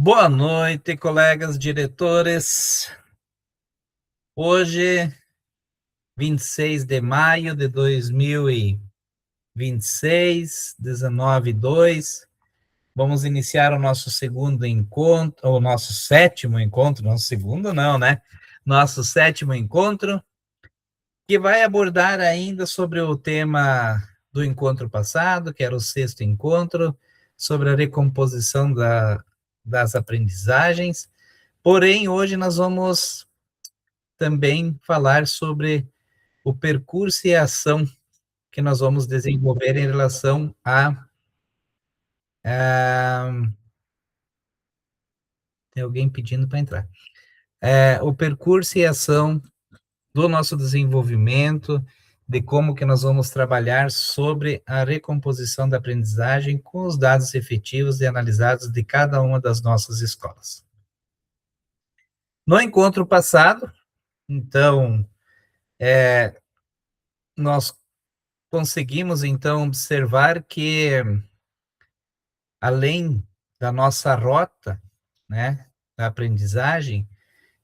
Boa noite, colegas diretores. Hoje, 26 de maio de 2026, 19:02, vamos iniciar o nosso segundo encontro, o nosso sétimo encontro, não segundo não, né? Nosso sétimo encontro, que vai abordar ainda sobre o tema do encontro passado, que era o sexto encontro, sobre a recomposição das aprendizagens. Porém, hoje nós vamos também falar sobre o percurso e a ação que nós vamos desenvolver em relação a tem alguém pedindo para entrar. O percurso e a ação do nosso desenvolvimento, de como que nós vamos trabalhar sobre a recomposição da aprendizagem com os dados efetivos e analisados de cada uma das nossas escolas. No encontro passado, então, nós conseguimos, então, observar que, além da nossa rota, né, da aprendizagem,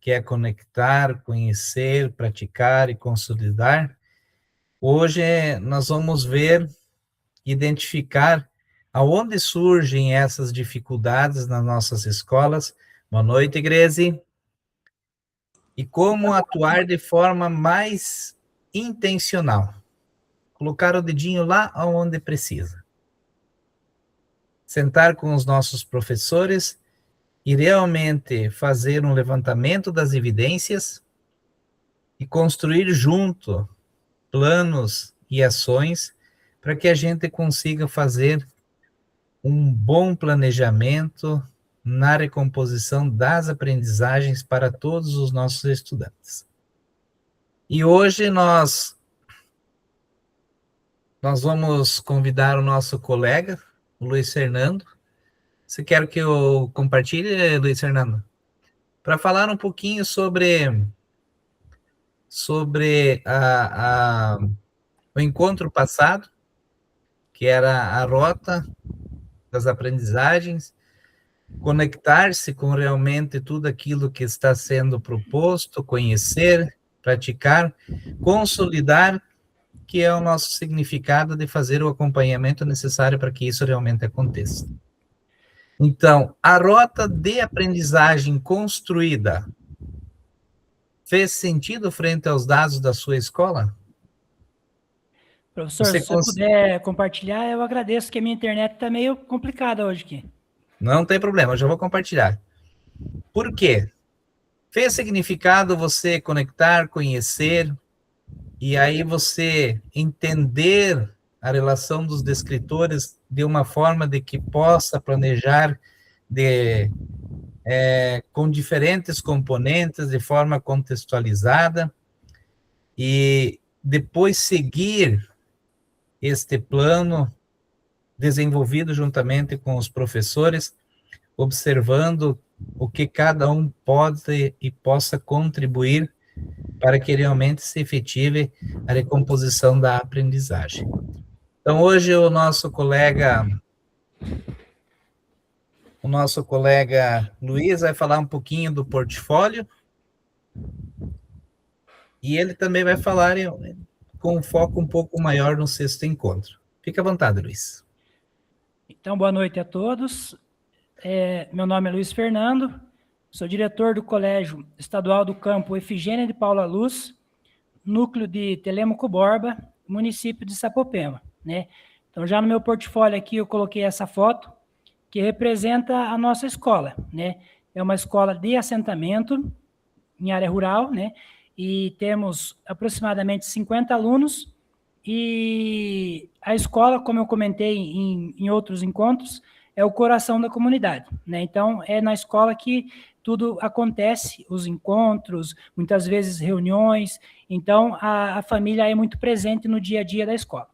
que é conectar, conhecer, praticar e consolidar, hoje nós vamos ver, identificar aonde surgem essas dificuldades nas nossas escolas. Boa noite, Greze. E como atuar de forma mais intencional. Colocar o dedinho lá onde precisa. Sentar com os nossos professores e realmente fazer um levantamento das evidências e construir junto planos e ações para que a gente consiga fazer um bom planejamento na recomposição das aprendizagens para todos os nossos estudantes. E hoje nós vamos convidar o nosso colega, o Luiz Fernando. Você quer que eu compartilhe, Luiz Fernando? Para falar um pouquinho sobre o encontro passado, que era a rota das aprendizagens, conectar-se com realmente tudo aquilo que está sendo proposto, conhecer, praticar, consolidar, que é o nosso significado de fazer o acompanhamento necessário para que isso realmente aconteça. Então, a rota de aprendizagem construída fez sentido frente aos dados da sua escola? Professor, se você puder compartilhar, eu agradeço, que a minha internet está meio complicada hoje aqui. Não tem problema, eu já vou compartilhar. Por quê? Fez significado você conectar, conhecer, e aí você entender a relação dos descritores de uma forma de que possa planejar com diferentes componentes, de forma contextualizada, e depois seguir este plano desenvolvido juntamente com os professores, observando o que cada um pode e possa contribuir para que realmente se efetive a recomposição da aprendizagem. Então, hoje o nosso colega Luiz vai falar um pouquinho do portfólio, e ele também vai falar com um foco um pouco maior no sexto encontro. Fique à vontade, Luiz. Então, boa noite a todos. Meu nome é Luiz Fernando, sou diretor do Colégio Estadual do Campo Efigênia de Paula Luz, núcleo de Telêmaco Borba, município de Sapopema, né? Então, já no meu portfólio aqui, eu coloquei essa foto, que representa a nossa escola, né? É uma escola de assentamento em área rural, né? E temos aproximadamente 50 alunos, e a escola, como eu comentei em outros encontros, é o coração da comunidade, né? Então, é na escola que tudo acontece, os encontros, muitas vezes reuniões. Então, a família é muito presente no dia a dia da escola.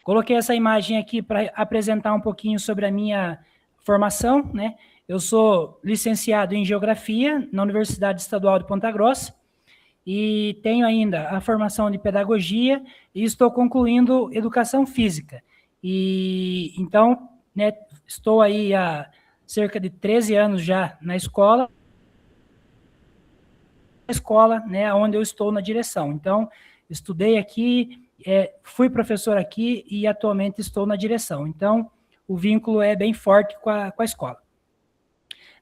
Coloquei essa imagem aqui para apresentar um pouquinho sobre a minha formação, né? Eu sou licenciado em Geografia na Universidade Estadual de Ponta Grossa e tenho ainda a formação de Pedagogia e estou concluindo Educação Física. E então, né, estou aí há cerca de 13 anos já na escola, né, onde eu estou na direção. Então, estudei aqui, fui professor aqui e atualmente estou na direção. Então, o vínculo é bem forte com a escola.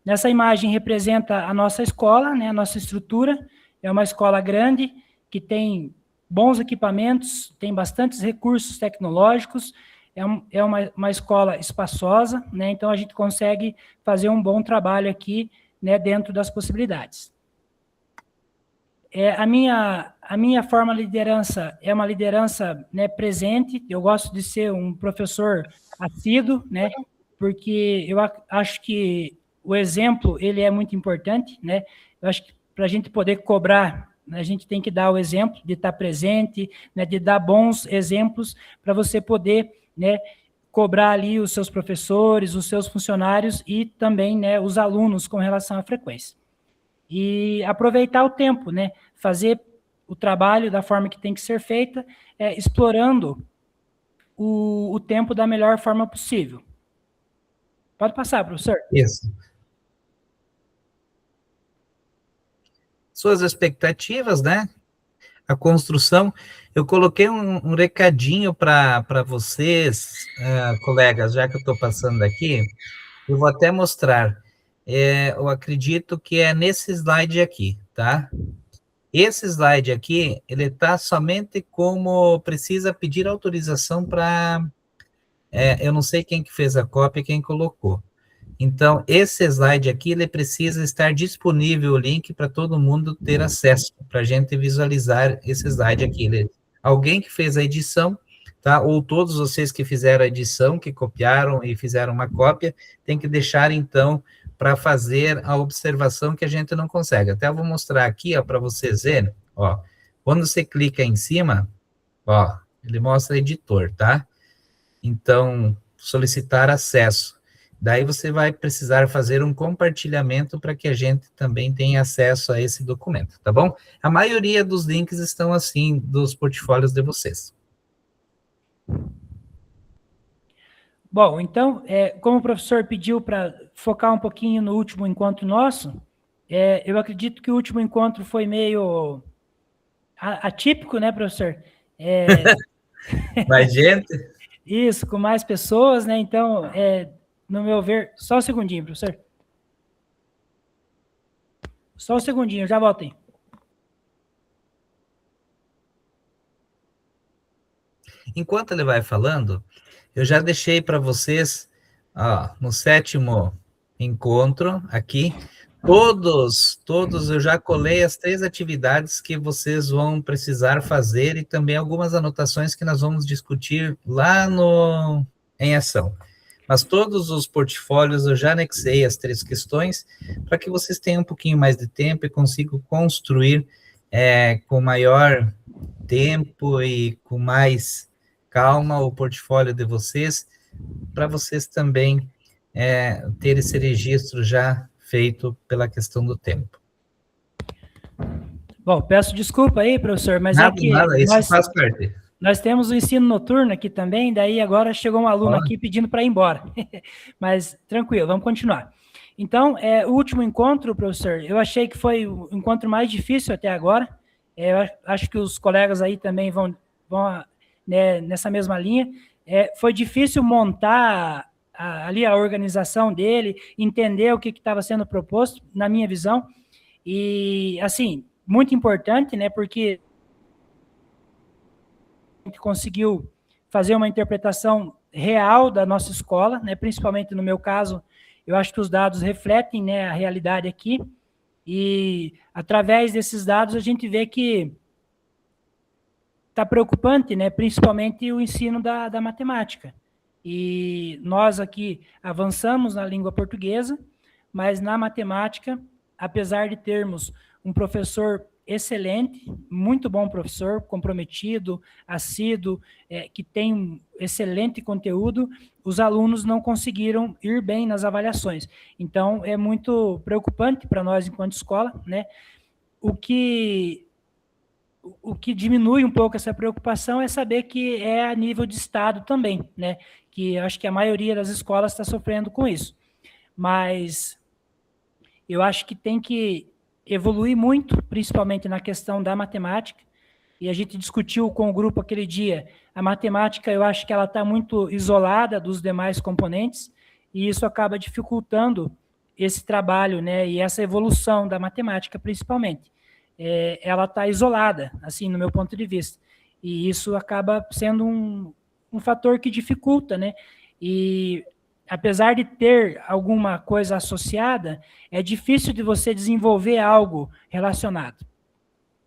Nessa imagem representa a nossa escola, né, a nossa estrutura. É uma escola grande, que tem bons equipamentos, tem bastantes recursos tecnológicos, é uma escola espaçosa, né, então a gente consegue fazer um bom trabalho aqui, né, dentro das possibilidades. A minha forma de liderança é uma liderança, né, presente. Eu gosto de ser um professor assíduo, né, porque eu acho que o exemplo ele é muito importante, né? Eu acho que para a gente poder cobrar, né, a gente tem que dar o exemplo de estar presente, né, de dar bons exemplos para você poder, né, cobrar ali os seus professores, os seus funcionários e também, né, os alunos com relação à frequência. E aproveitar o tempo, né? Fazer o trabalho da forma que tem que ser feita, explorando o tempo da melhor forma possível. Pode passar, professor. Isso. Suas expectativas, né? A construção. Eu coloquei um recadinho para vocês, colegas, já que eu estou passando aqui. Eu vou até mostrar. Eu acredito que é nesse slide aqui, tá? Esse slide aqui, ele está somente como precisa pedir autorização para... eu não sei quem que fez a cópia e quem colocou. Então, esse slide aqui, ele precisa estar disponível o link para todo mundo ter acesso, para a gente visualizar esse slide aqui. Alguém que fez a edição, tá? Ou todos vocês que fizeram a edição, que copiaram e fizeram uma cópia, tem que deixar, então, para fazer a observação que a gente não consegue. Até eu vou mostrar aqui, ó, para vocês verem, ó. Quando você clica em cima, ó, ele mostra editor, tá? Então, solicitar acesso. Daí você vai precisar fazer um compartilhamento para que a gente também tenha acesso a esse documento, tá bom? A maioria dos links estão assim, dos portfólios de vocês. Bom, então, como o professor pediu para focar um pouquinho no último encontro nosso, eu acredito que o último encontro foi meio atípico, né, professor? Mais gente? Isso, com mais pessoas, né? Então, no meu ver... Só um segundinho, professor. Só um segundinho, já volto aí. Enquanto ele vai falando, eu já deixei para vocês, ó, no 7º encontro aqui, todos eu já colei as 3 atividades que vocês vão precisar fazer e também algumas anotações que nós vamos discutir lá em ação. Mas todos os portfólios eu já anexei as 3 questões para que vocês tenham um pouquinho mais de tempo e consigam construir com maior tempo e com mais calma o portfólio de vocês, para vocês também ter esse registro já feito pela questão do tempo. Bom, peço desculpa aí, professor, mas nada, isso faz parte. Nós temos o ensino noturno aqui também, daí agora chegou um aluno aqui pedindo para ir embora. Mas tranquilo, vamos continuar. Então, o último encontro, professor, eu achei que foi o encontro mais difícil até agora. Eu acho que os colegas aí também vão né, nessa mesma linha. Foi difícil montar ali a organização dele, entender o que estava sendo proposto, na minha visão. E, assim, muito importante, né, porque a gente conseguiu fazer uma interpretação real da nossa escola, né, principalmente no meu caso, eu acho que os dados refletem, né, a realidade aqui, e através desses dados a gente vê que está preocupante, né, principalmente o ensino da matemática. E nós aqui avançamos na língua portuguesa, mas na matemática, apesar de termos um professor excelente, muito bom professor, comprometido, assíduo, que tem um excelente conteúdo, os alunos não conseguiram ir bem nas avaliações. Então, é muito preocupante para nós enquanto escola, né? O que diminui um pouco essa preocupação é saber que é a nível de estado também, né? Que acho que a maioria das escolas está sofrendo com isso. mas eu acho que tem que evoluir muito, principalmente na questão da matemática, e a gente discutiu com o grupo aquele dia, a matemática eu acho que ela está muito isolada dos demais componentes, e isso acaba dificultando esse trabalho, né, e essa evolução da matemática, principalmente. Ela está isolada, assim, no meu ponto de vista, e isso acaba sendo um fator que dificulta, né, e apesar de ter alguma coisa associada, é difícil de você desenvolver algo relacionado,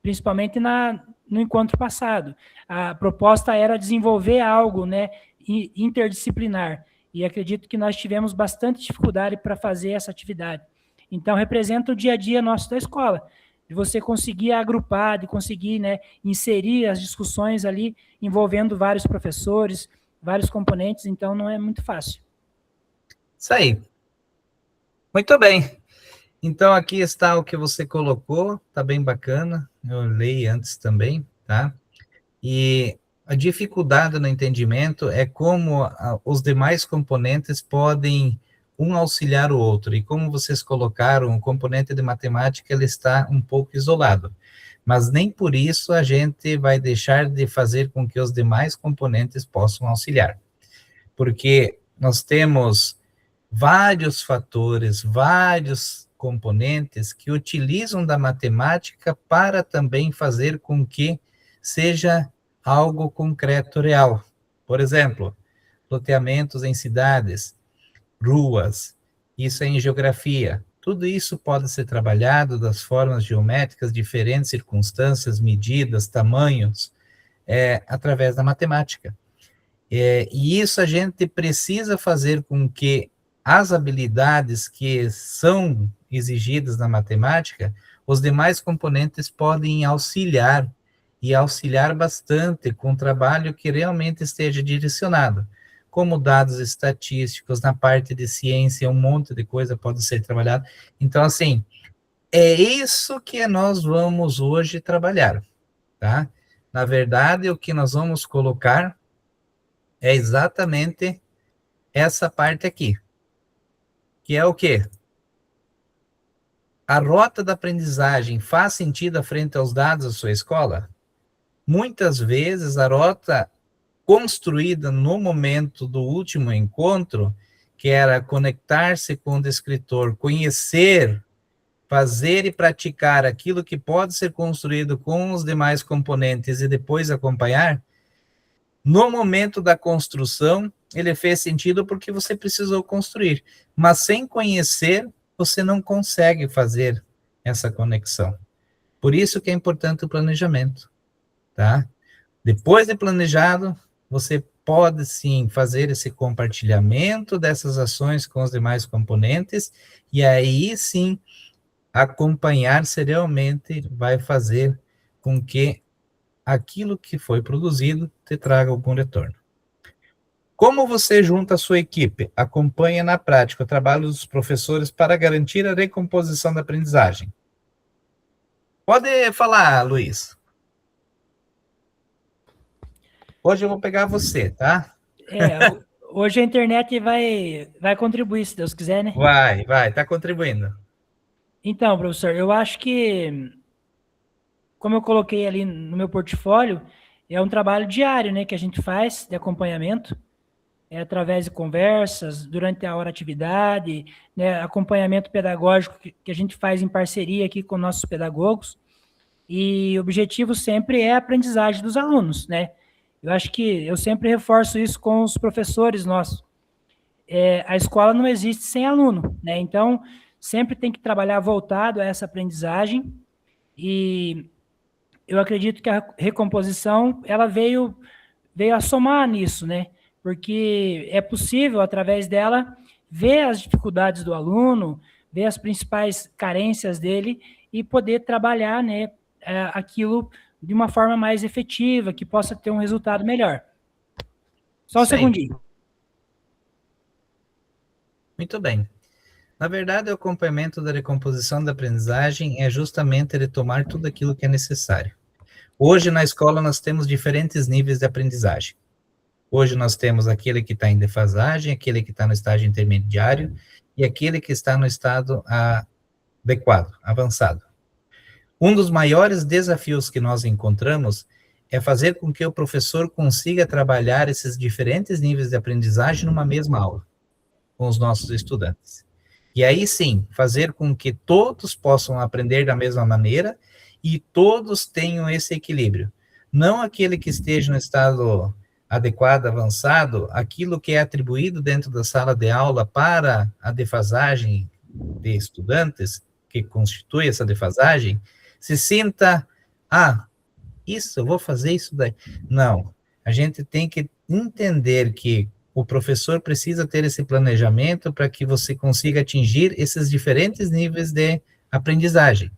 principalmente no encontro passado. A proposta era desenvolver algo, né, interdisciplinar, e acredito que nós tivemos bastante dificuldade para fazer essa atividade. Então, representa o dia a dia nosso da escola, de você conseguir agrupar, de conseguir, né, inserir as discussões ali, envolvendo vários professores, vários componentes, então não é muito fácil. Isso aí. Muito bem. Então, aqui está o que você colocou, tá bem bacana. Eu olhei antes também, tá? E a dificuldade no entendimento é como os demais componentes podem um auxiliar o outro. E como vocês colocaram, o componente de matemática ele está um pouco isolado. Mas nem por isso a gente vai deixar de fazer com que os demais componentes possam auxiliar. Porque nós temos vários fatores, vários componentes que utilizam da matemática para também fazer com que seja algo concreto, real. Por exemplo, loteamentos em cidades, ruas, isso é em geografia. Tudo isso pode ser trabalhado das formas geométricas, diferentes circunstâncias, medidas, tamanhos, através da matemática. E isso a gente precisa fazer com que as habilidades que são exigidas na matemática, os demais componentes podem auxiliar, e auxiliar bastante com um trabalho que realmente esteja direcionado, como dados estatísticos, na parte de ciência, um monte de coisa pode ser trabalhado. Então, assim, é isso que nós vamos hoje trabalhar, tá? Na verdade, o que nós vamos colocar é exatamente essa parte aqui, que é o quê? A rota da aprendizagem faz sentido à frente aos dados da sua escola? Muitas vezes a rota construída no momento do último encontro, que era conectar-se com o descritor, conhecer, fazer e praticar aquilo que pode ser construído com os demais componentes e depois acompanhar, no momento da construção, ele fez sentido porque você precisou construir, mas sem conhecer, você não consegue fazer essa conexão. Por isso que é importante o planejamento, tá? Depois de planejado, você pode sim fazer esse compartilhamento dessas ações com os demais componentes, e aí sim, acompanhar serialmente vai fazer com que aquilo que foi produzido te traga algum retorno. Como você junta a sua equipe? Acompanha na prática o trabalho dos professores para garantir a recomposição da aprendizagem. Pode falar, Luiz. Hoje eu vou pegar você, tá? Hoje a internet vai contribuir, se Deus quiser, né? Vai, tá contribuindo. Então, professor, eu acho que, como eu coloquei ali no meu portfólio, é um trabalho diário, né, que a gente faz de acompanhamento, através de conversas, durante a hora atividade, né, acompanhamento pedagógico que a gente faz em parceria aqui com nossos pedagogos, e o objetivo sempre é a aprendizagem dos alunos, né? Eu acho que eu sempre reforço isso com os professores nossos. A escola não existe sem aluno, né? Então, sempre tem que trabalhar voltado a essa aprendizagem, e eu acredito que a recomposição, ela veio a somar nisso, né? Porque é possível, através dela, ver as dificuldades do aluno, ver as principais carências dele e poder trabalhar, né, aquilo de uma forma mais efetiva, que possa ter um resultado melhor. Só um segundinho. Muito bem. Na verdade, o acompanhamento da recomposição da aprendizagem é justamente retomar tudo aquilo que é necessário. Hoje, na escola, nós temos diferentes níveis de aprendizagem. Hoje nós temos aquele que está em defasagem, aquele que está no estágio intermediário e aquele que está no estado adequado, avançado. Um dos maiores desafios que nós encontramos é fazer com que o professor consiga trabalhar esses diferentes níveis de aprendizagem numa mesma aula, com os nossos estudantes. E aí sim, fazer com que todos possam aprender da mesma maneira e todos tenham esse equilíbrio. Não aquele que esteja no estado adequado, avançado, aquilo que é atribuído dentro da sala de aula para a defasagem de estudantes, que constitui essa defasagem, se sinta, isso, eu vou fazer isso daí. Não, a gente tem que entender que o professor precisa ter esse planejamento para que você consiga atingir esses diferentes níveis de aprendizagem,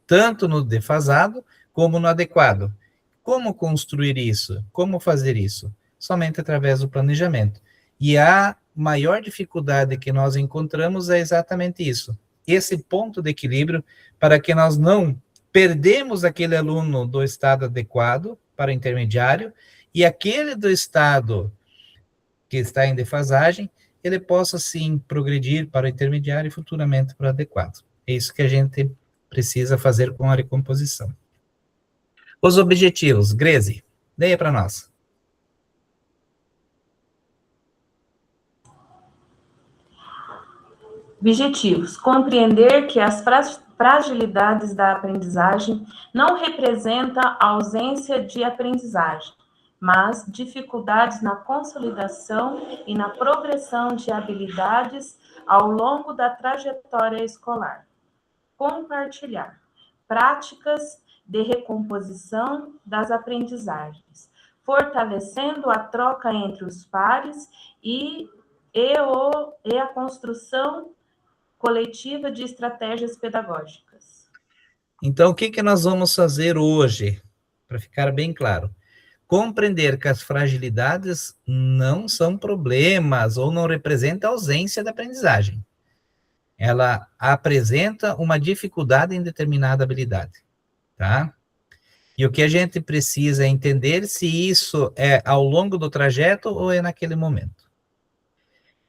tanto no defasado como no adequado. Como construir isso? Como fazer isso? Somente através do planejamento. E a maior dificuldade que nós encontramos é exatamente isso, esse ponto de equilíbrio para que nós não perdemos aquele aluno do estado adequado para o intermediário e aquele do estado que está em defasagem, ele possa sim progredir para o intermediário e futuramente para o adequado. É isso que a gente precisa fazer com a recomposição. Os objetivos, Greze, leia para nós. Objetivos: compreender que as fragilidades da aprendizagem não representam a ausência de aprendizagem, mas dificuldades na consolidação e na progressão de habilidades ao longo da trajetória escolar. Compartilhar práticas de recomposição das aprendizagens, fortalecendo a troca entre os pares e a construção coletiva de estratégias pedagógicas. Então, o que nós vamos fazer hoje, para ficar bem claro? Compreender que as fragilidades não são problemas ou não representam ausência da aprendizagem. Ela apresenta uma dificuldade em determinada habilidade, tá? E o que a gente precisa é entender se isso é ao longo do trajeto ou é naquele momento.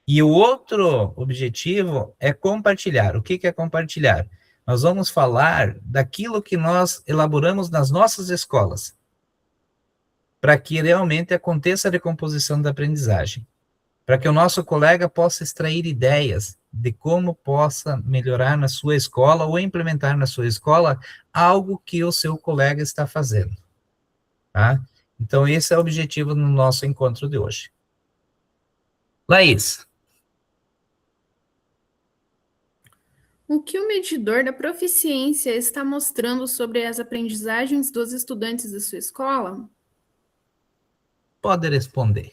E o outro objetivo é compartilhar. O que é compartilhar? Nós vamos falar daquilo que nós elaboramos nas nossas escolas, para que realmente aconteça a recomposição da aprendizagem, para que o nosso colega possa extrair ideias de como possa melhorar na sua escola ou implementar na sua escola algo que o seu colega está fazendo, tá? Então, esse é o objetivo do nosso encontro de hoje. Laís. O que o medidor da proficiência está mostrando sobre as aprendizagens dos estudantes da sua escola? Pode responder.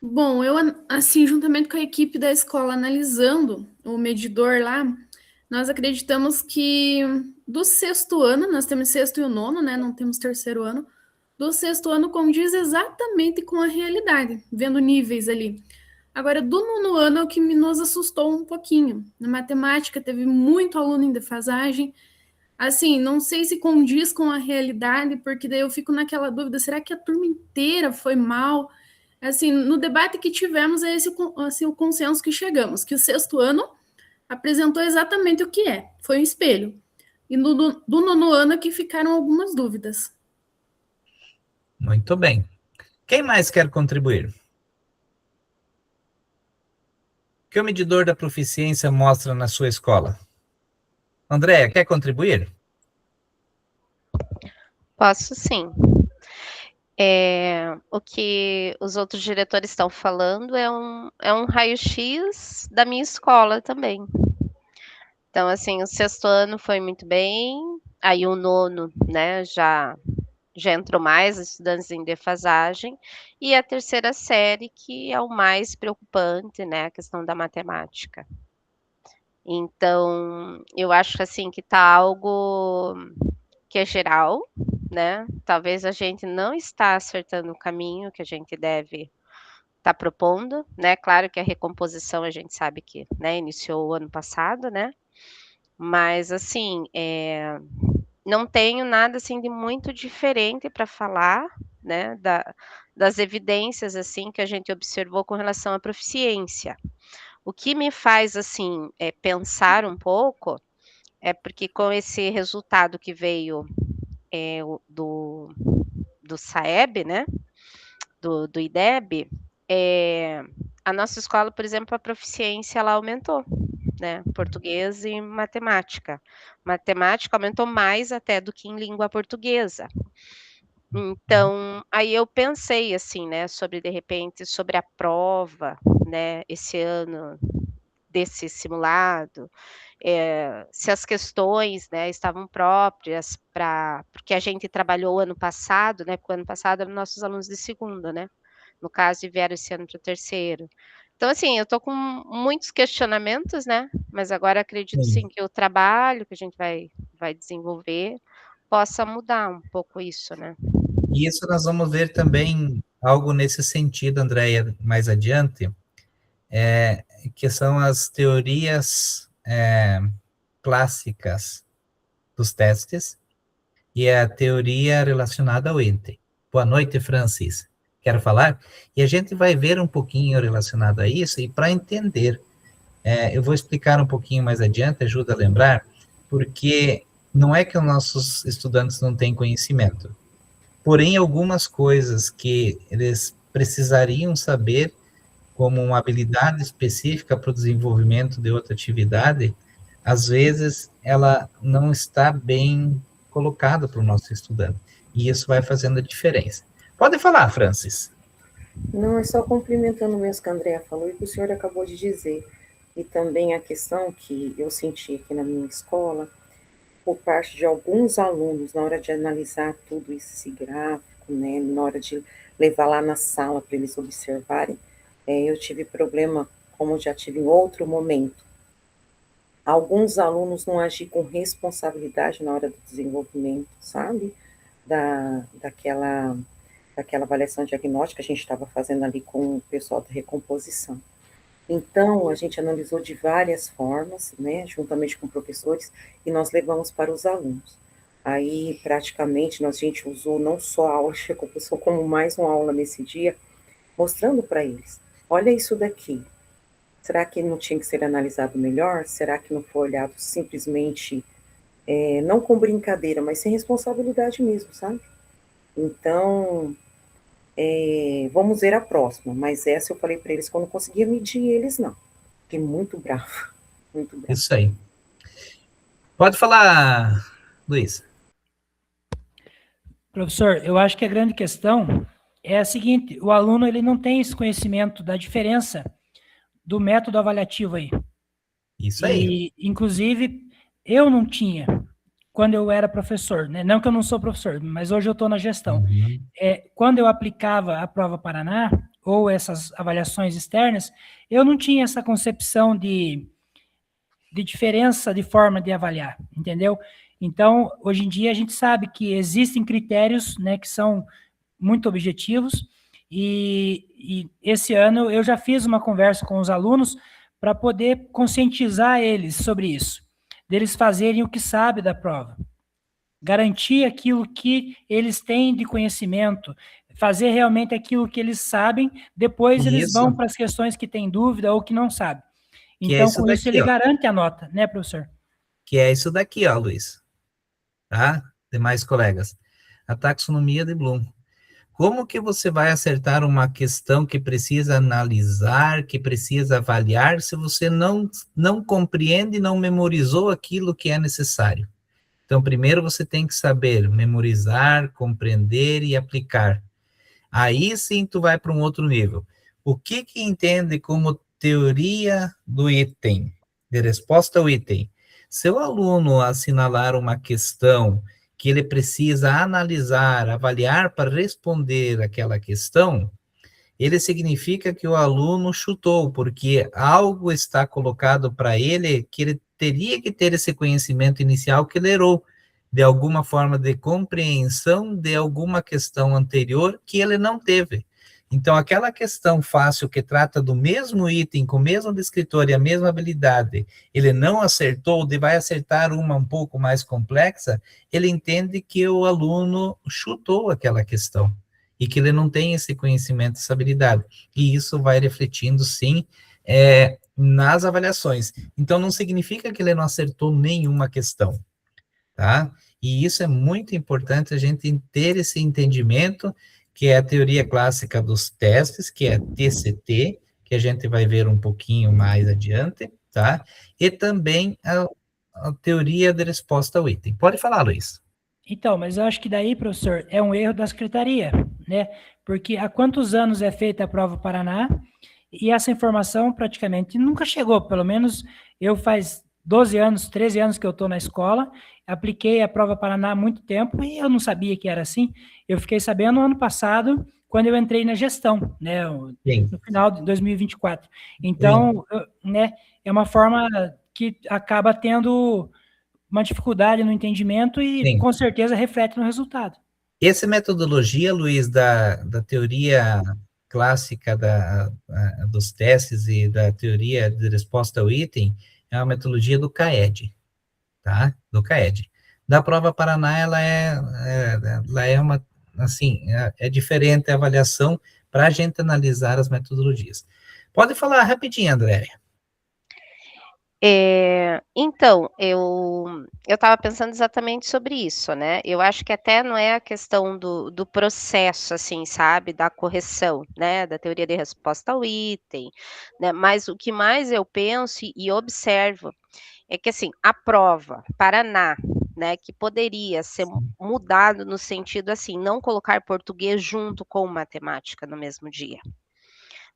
Bom, eu, assim, juntamente com a equipe da escola analisando o medidor lá, nós acreditamos que do sexto ano, nós temos sexto e o nono, né? Não temos terceiro ano. Do sexto ano condiz exatamente com a realidade, vendo níveis ali. Agora, do nono ano é o que nos assustou um pouquinho. Na matemática teve muito aluno em defasagem. Assim, não sei se condiz com a realidade, porque daí eu fico naquela dúvida, será que a turma inteira foi mal? Assim, no debate que tivemos, é esse assim, o consenso que chegamos, que o sexto ano apresentou exatamente o que é, foi um espelho. E do nono ano é que ficaram algumas dúvidas. Muito bem. Quem mais quer contribuir? O que o medidor da proficiência mostra na sua escola? Andréia, quer contribuir? Posso sim. O que os outros diretores estão falando é um raio-x da minha escola também. Então, assim, o sexto ano foi muito bem, aí o nono, né, já entrou mais estudantes em defasagem, e a terceira série, que é o mais preocupante, né, a questão da matemática. Então, eu acho assim que está algo que é geral, né? Talvez a gente não está acertando o caminho que a gente deve estar propondo, né? Claro que a recomposição a gente sabe que, né, iniciou o ano passado, né? Mas assim, não tenho nada assim de muito diferente para falar, né, das evidências, assim, que a gente observou com relação à proficiência. O que me faz, assim, pensar um pouco, é porque com esse resultado que veio, do SAEB, né, do IDEB, a nossa escola, por exemplo, a proficiência ela aumentou, né, português e matemática. Matemática aumentou mais até do que em língua portuguesa. Então, aí eu pensei assim, né, sobre de repente, sobre a prova, né, esse ano desse simulado, se as questões, né, estavam próprias para porque a gente trabalhou ano passado, né, porque o ano passado eram nossos alunos de segunda, né, no caso, e vieram esse ano para o terceiro. Então, assim, eu estou com muitos questionamentos, né, mas agora acredito sim que o trabalho que a gente vai desenvolver possa mudar um pouco isso, né. E isso nós vamos ver também algo nesse sentido, Andréia, mais adiante, que são as teorias clássicas dos testes e a teoria relacionada ao ente. Boa noite, Francis. Quero falar? E a gente vai ver um pouquinho relacionado a isso, e para entender, eu vou explicar um pouquinho mais adiante, ajuda a lembrar, porque não é que os nossos estudantes não têm conhecimento, porém, algumas coisas que eles precisariam saber, como uma habilidade específica para o desenvolvimento de outra atividade, às vezes ela não está bem colocada para o nosso estudante. E isso vai fazendo a diferença. Pode falar, Francis. Não, é só complementando mesmo que a Andrea falou e que o senhor acabou de dizer. E também a questão que eu senti aqui na minha escola, por parte de alguns alunos, na hora de analisar tudo esse gráfico, né, na hora de levar lá na sala para eles observarem, eu tive problema, como já tive em outro momento. Alguns alunos não agiram com responsabilidade na hora do desenvolvimento, sabe? Daquela avaliação diagnóstica que a gente estava fazendo ali com o pessoal da recomposição. Então, a gente analisou de várias formas, né, juntamente com professores, e nós levamos para os alunos. Aí, praticamente, a gente usou não só a aula de recomposição, como mais uma aula nesse dia, mostrando para eles, olha isso daqui, será que não tinha que ser analisado melhor? Será que não foi olhado simplesmente, não com brincadeira, mas sem responsabilidade mesmo, sabe? Então, vamos ver a próxima, mas essa eu falei para eles que eu não conseguia medir eles, não. Fiquei muito bravo, muito bravo. Isso aí. Pode falar, Luiz. Professor, eu acho que a grande questão é a seguinte, o aluno ele não tem esse conhecimento da diferença do método avaliativo aí. Isso aí. E, inclusive, eu não tinha, quando eu era professor, né? Não que eu não sou professor, mas hoje eu estou na gestão. Quando eu aplicava a prova Paraná, ou essas avaliações externas, eu não tinha essa concepção de diferença de forma de avaliar, entendeu? Então, hoje em dia, a gente sabe que existem critérios, né, que são muito objetivos, e esse ano eu já fiz uma conversa com os alunos para poder conscientizar eles sobre isso, deles fazerem o que sabem da prova, garantir aquilo que eles têm de conhecimento, fazer realmente aquilo que eles sabem, depois eles vão para as questões que têm dúvida ou que não sabem. Então, com isso, ele garante a nota, né, professor? Que é isso daqui, ó, Luiz. Tá? Demais colegas. A taxonomia de Bloom. Como que você vai acertar uma questão que precisa analisar, que precisa avaliar, se você não compreende e não memorizou aquilo que é necessário? Então, primeiro você tem que saber memorizar, compreender e aplicar. Aí sim tu vai para um outro nível. O que entende como teoria do item, de resposta ao item? Se o aluno assinalar uma questão que ele precisa analisar, avaliar para responder aquela questão, ele significa que o aluno chutou, porque algo está colocado para ele que ele teria que ter esse conhecimento inicial que ele errou, de alguma forma de compreensão de alguma questão anterior que ele não teve. Então, aquela questão fácil que trata do mesmo item, com o mesmo descritor e a mesma habilidade, ele não acertou, vai acertar uma um pouco mais complexa, ele entende que o aluno chutou aquela questão. e que ele não tem esse conhecimento, essa habilidade. E isso vai refletindo, sim, nas avaliações. Então, não significa que ele não acertou nenhuma questão, tá? E isso é muito importante a gente ter esse entendimento, que é a teoria clássica dos testes, que é TCT, que a gente vai ver um pouquinho mais adiante, tá? E também a teoria de resposta ao item. Pode falar, Luiz. Então, mas eu acho que daí, professor, é um erro da secretaria, né? Porque há quantos anos é feita a prova Paraná e essa informação praticamente nunca chegou. Pelo menos eu faz 12 anos, 13 anos que eu estou na escola, apliquei a prova Paraná há muito tempo e eu não sabia que era assim. Eu fiquei sabendo no ano passado, quando eu entrei na gestão, né? No final de 2024. Então, né, é uma forma que acaba tendo uma dificuldade no entendimento e, Sim. com certeza, reflete no resultado. Essa metodologia, Luiz, da teoria clássica dos testes e da teoria de resposta ao item, é uma metodologia do CAED, tá? Do CAED. Da prova Paraná, ela é uma, assim, é diferente a avaliação para a gente analisar as metodologias. Pode falar rapidinho, André. Então, eu estava pensando exatamente sobre isso, né? Eu acho que até não é a questão do processo, assim, sabe? Da correção, né? Da teoria de resposta ao item, né? Mas o que mais eu penso e observo é que, assim, a prova Paraná, né? Que poderia ser mudado no sentido, assim, não colocar português junto com matemática no mesmo dia.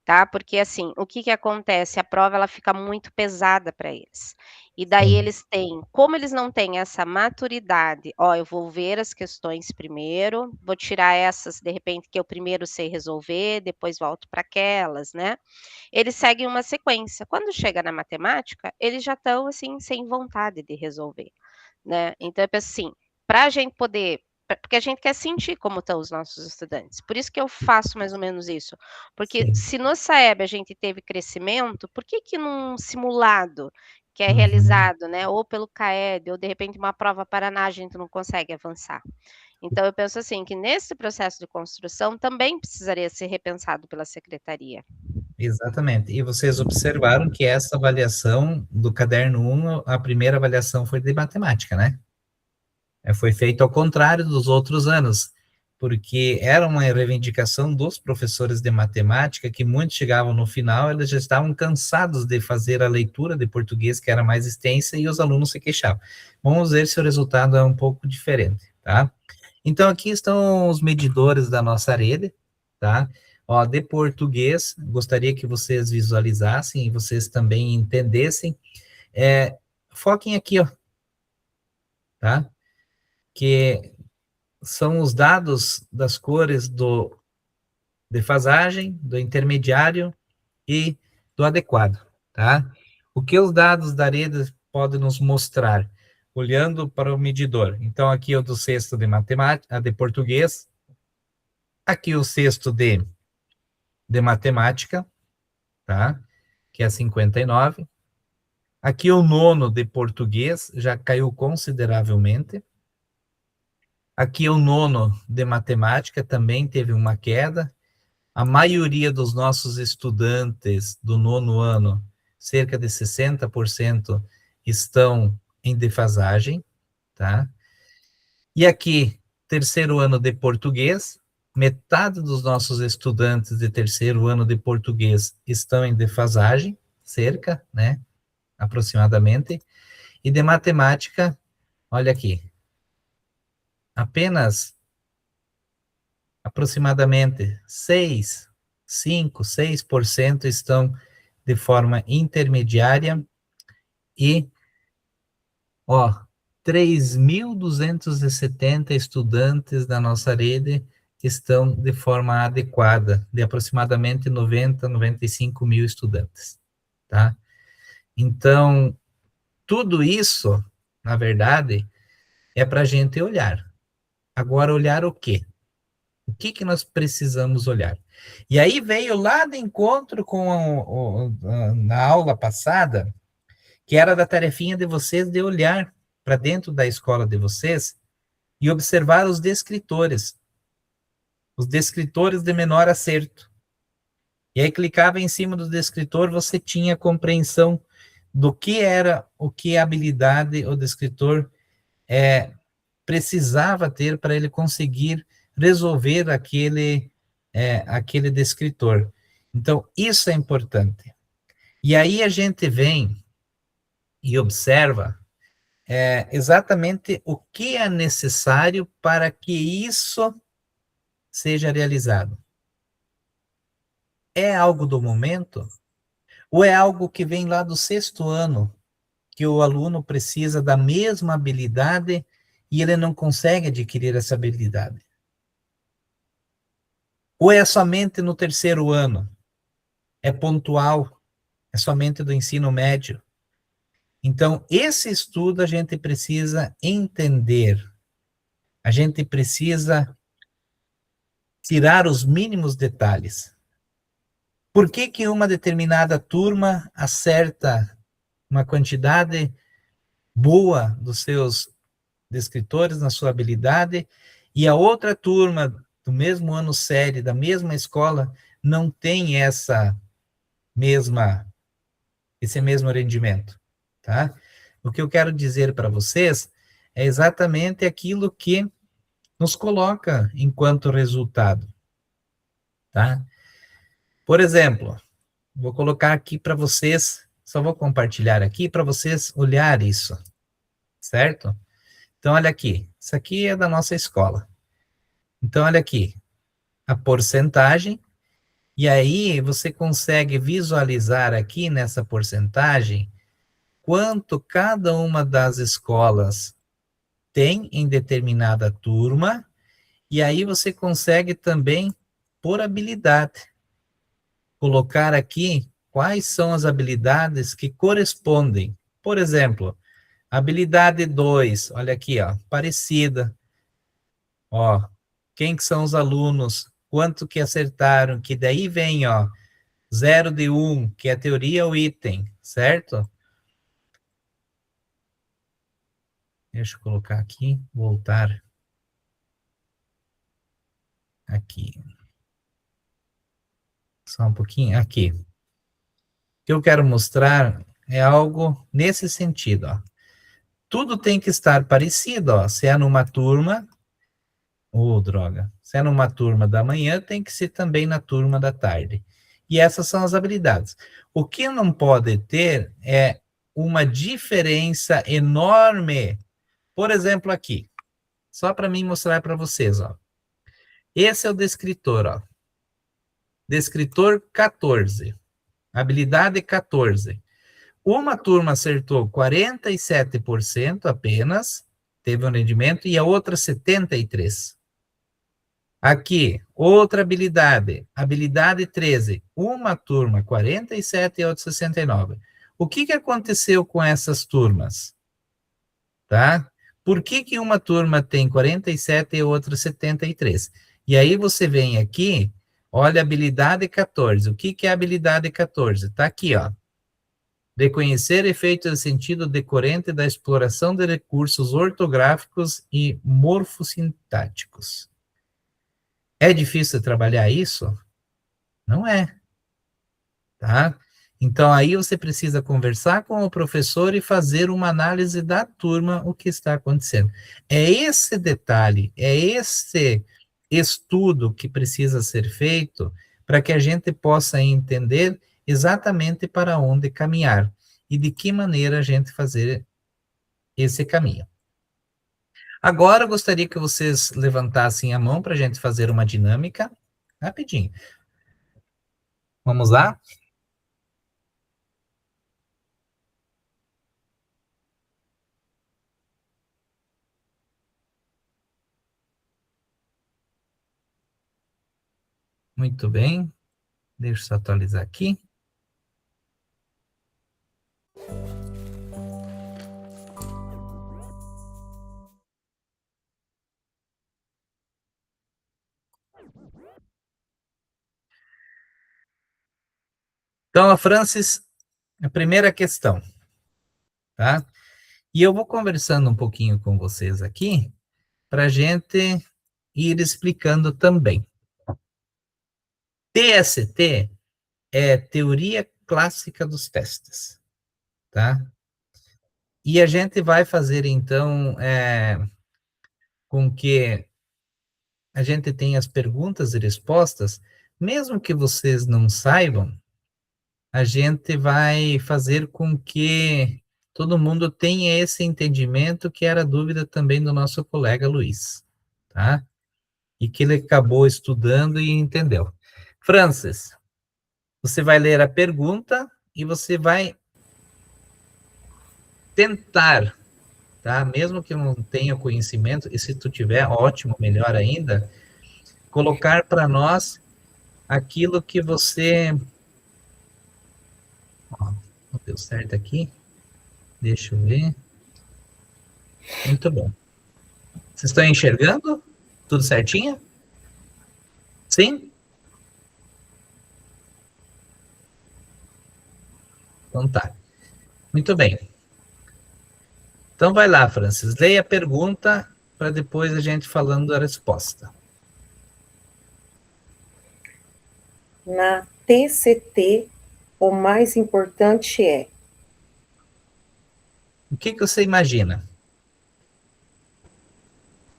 Tá? Porque assim, o que acontece? A prova ela fica muito pesada para eles. E daí eles têm, como eles não têm essa maturidade, ó, eu vou ver as questões primeiro, vou tirar essas de repente que eu primeiro sei resolver, depois volto para aquelas, né? Eles seguem uma sequência. Quando chega na matemática, eles já estão assim sem vontade de resolver, né? Então eu penso assim, para a gente poder porque a gente quer sentir como estão os nossos estudantes. Por isso que eu faço mais ou menos isso. Porque se no SAEB a gente teve crescimento, por que num simulado que é realizado, né, ou pelo CAED, ou de repente uma prova Paraná, a gente não consegue avançar? Então eu penso assim, que nesse processo de construção também precisaria ser repensado pela secretaria. Exatamente. E vocês observaram que essa avaliação do caderno 1, a primeira avaliação foi de matemática, né? Foi feito ao contrário dos outros anos, porque era uma reivindicação dos professores de matemática, que muitos chegavam no final, eles já estavam cansados de fazer a leitura de português, que era mais extensa, e os alunos se queixavam. Vamos ver se o resultado é um pouco diferente, tá? Então, aqui estão os medidores da nossa rede, tá? Ó, de português, gostaria que vocês visualizassem e vocês também entendessem. Foquem aqui, ó, tá? Que são os dados das cores do defasagem, do intermediário e do adequado, tá? O que os dados da rede podem nos mostrar? Olhando para o medidor. Então, aqui é o do sexto de matemática, de português. Aqui o sexto de matemática, tá? Que é 59. Aqui o nono de português já caiu consideravelmente. Aqui o nono de matemática também teve uma queda. A maioria dos nossos estudantes do nono ano, cerca de 60%, estão em defasagem, tá? E aqui, terceiro ano de português, metade dos nossos estudantes de terceiro ano de português estão em defasagem, cerca, né? Aproximadamente. E de matemática, olha aqui, apenas aproximadamente 6% estão de forma intermediária e, ó, 3.270 estudantes da nossa rede estão de forma adequada, de aproximadamente 95 mil estudantes, tá? Então, tudo isso, na verdade, é para a gente olhar. Agora, olhar o quê? O que nós precisamos olhar? E aí veio lá de encontro com na aula passada, que era da tarefinha de vocês de olhar para dentro da escola de vocês e observar os descritores. os descritores de menor acerto. E aí clicava em cima do descritor, você tinha compreensão do que era, o que a habilidade o descritor precisava ter para ele conseguir resolver aquele descritor. Então, isso é importante. E aí a gente vem e observa exatamente o que é necessário para que isso seja realizado. É algo do momento? Ou é algo que vem lá do 6º ano, que o aluno precisa da mesma habilidade e ele não consegue adquirir essa habilidade? Ou é somente no 3º ano? É pontual? É somente do ensino médio? Então, esse estudo a gente precisa entender. A gente precisa tirar os mínimos detalhes. Por que que uma determinada turma acerta uma quantidade boa dos seus descritores na sua habilidade e a outra turma do mesmo ano série, da mesma escola, não tem esse mesmo rendimento, tá? O que eu quero dizer para vocês é exatamente aquilo que nos coloca enquanto resultado, tá? Por exemplo, vou colocar aqui para vocês, só vou compartilhar aqui para vocês olhar isso, certo? Então, olha aqui, isso aqui é da nossa escola. Então, olha aqui, a porcentagem, e aí você consegue visualizar aqui nessa porcentagem quanto cada uma das escolas tem em determinada turma, e aí você consegue também, por habilidade, colocar aqui quais são as habilidades que correspondem. Por exemplo, habilidade 2, olha aqui, ó, parecida. Ó, quem que são os alunos, quanto que acertaram, que daí vem, ó, 0 de 1, que é teoria ou item, certo? Deixa eu colocar aqui, voltar aqui. Só um pouquinho, aqui. O que eu quero mostrar é algo nesse sentido, ó. Tudo tem que estar parecido, ó. Se é numa turma, droga. Se é numa turma da manhã, tem que ser também na turma da tarde. E essas são as habilidades. O que não pode ter é uma diferença enorme. Por exemplo, aqui. Só para mim mostrar para vocês, ó. Esse é o descritor, ó. Descritor 14. Habilidade 14. Uma turma acertou 47% apenas, teve um rendimento, e a outra 73%. Aqui, outra habilidade, habilidade 13. Uma turma 47 e a outra 69. O que aconteceu com essas turmas? Tá? Por que uma turma tem 47 e a outra 73? E aí você vem aqui, olha a habilidade 14. O que é a habilidade 14? Tá aqui, ó. Reconhecer efeitos de sentido decorrente da exploração de recursos ortográficos e morfossintáticos. É difícil trabalhar isso? Não é, tá? Então, aí você precisa conversar com o professor e fazer uma análise da turma, o que está acontecendo. É esse detalhe, é esse estudo que precisa ser feito para que a gente possa entender exatamente para onde caminhar e de que maneira a gente fazer esse caminho. Agora, eu gostaria que vocês levantassem a mão para a gente fazer uma dinâmica, rapidinho. Vamos lá? Muito bem. Deixa eu só atualizar aqui. Então, a Francis, a primeira questão, tá? E eu vou conversando um pouquinho com vocês aqui, para a gente ir explicando também, TST é Teoria Clássica dos Testes, tá? E a gente vai fazer, então, com que a gente tenha as perguntas e respostas, mesmo que vocês não saibam, a gente vai fazer com que todo mundo tenha esse entendimento, que era dúvida também do nosso colega Luiz, tá? E que ele acabou estudando e entendeu. Francis, você vai ler a pergunta e você vai tentar, tá? Mesmo que não tenha conhecimento, e se tu tiver, ótimo, melhor ainda, colocar para nós aquilo que você... Ó, não deu certo aqui. Deixa eu ver. Muito bom. Vocês estão enxergando? Tudo certinho? Sim? Então tá. Muito bem. Então vai lá, Francis. Leia a pergunta para depois a gente falando da resposta. Na TCT, o mais importante é... O que você imagina?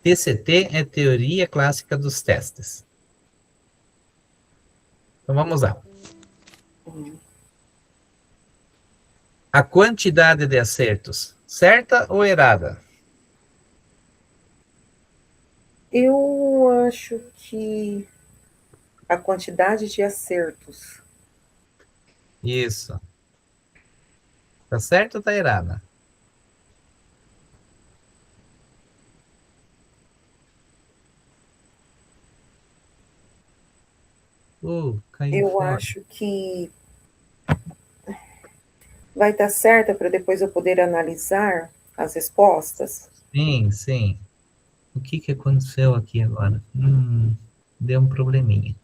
TCT é Teoria Clássica dos Testes. Então vamos lá. A quantidade de acertos, certa ou errada? Eu acho que a quantidade de acertos. Isso. Tá certo ou tá errada? Caiu Eu fora. acho que vai estar certa para depois eu poder analisar as respostas. Sim, sim. O que aconteceu aqui agora? Deu um probleminha.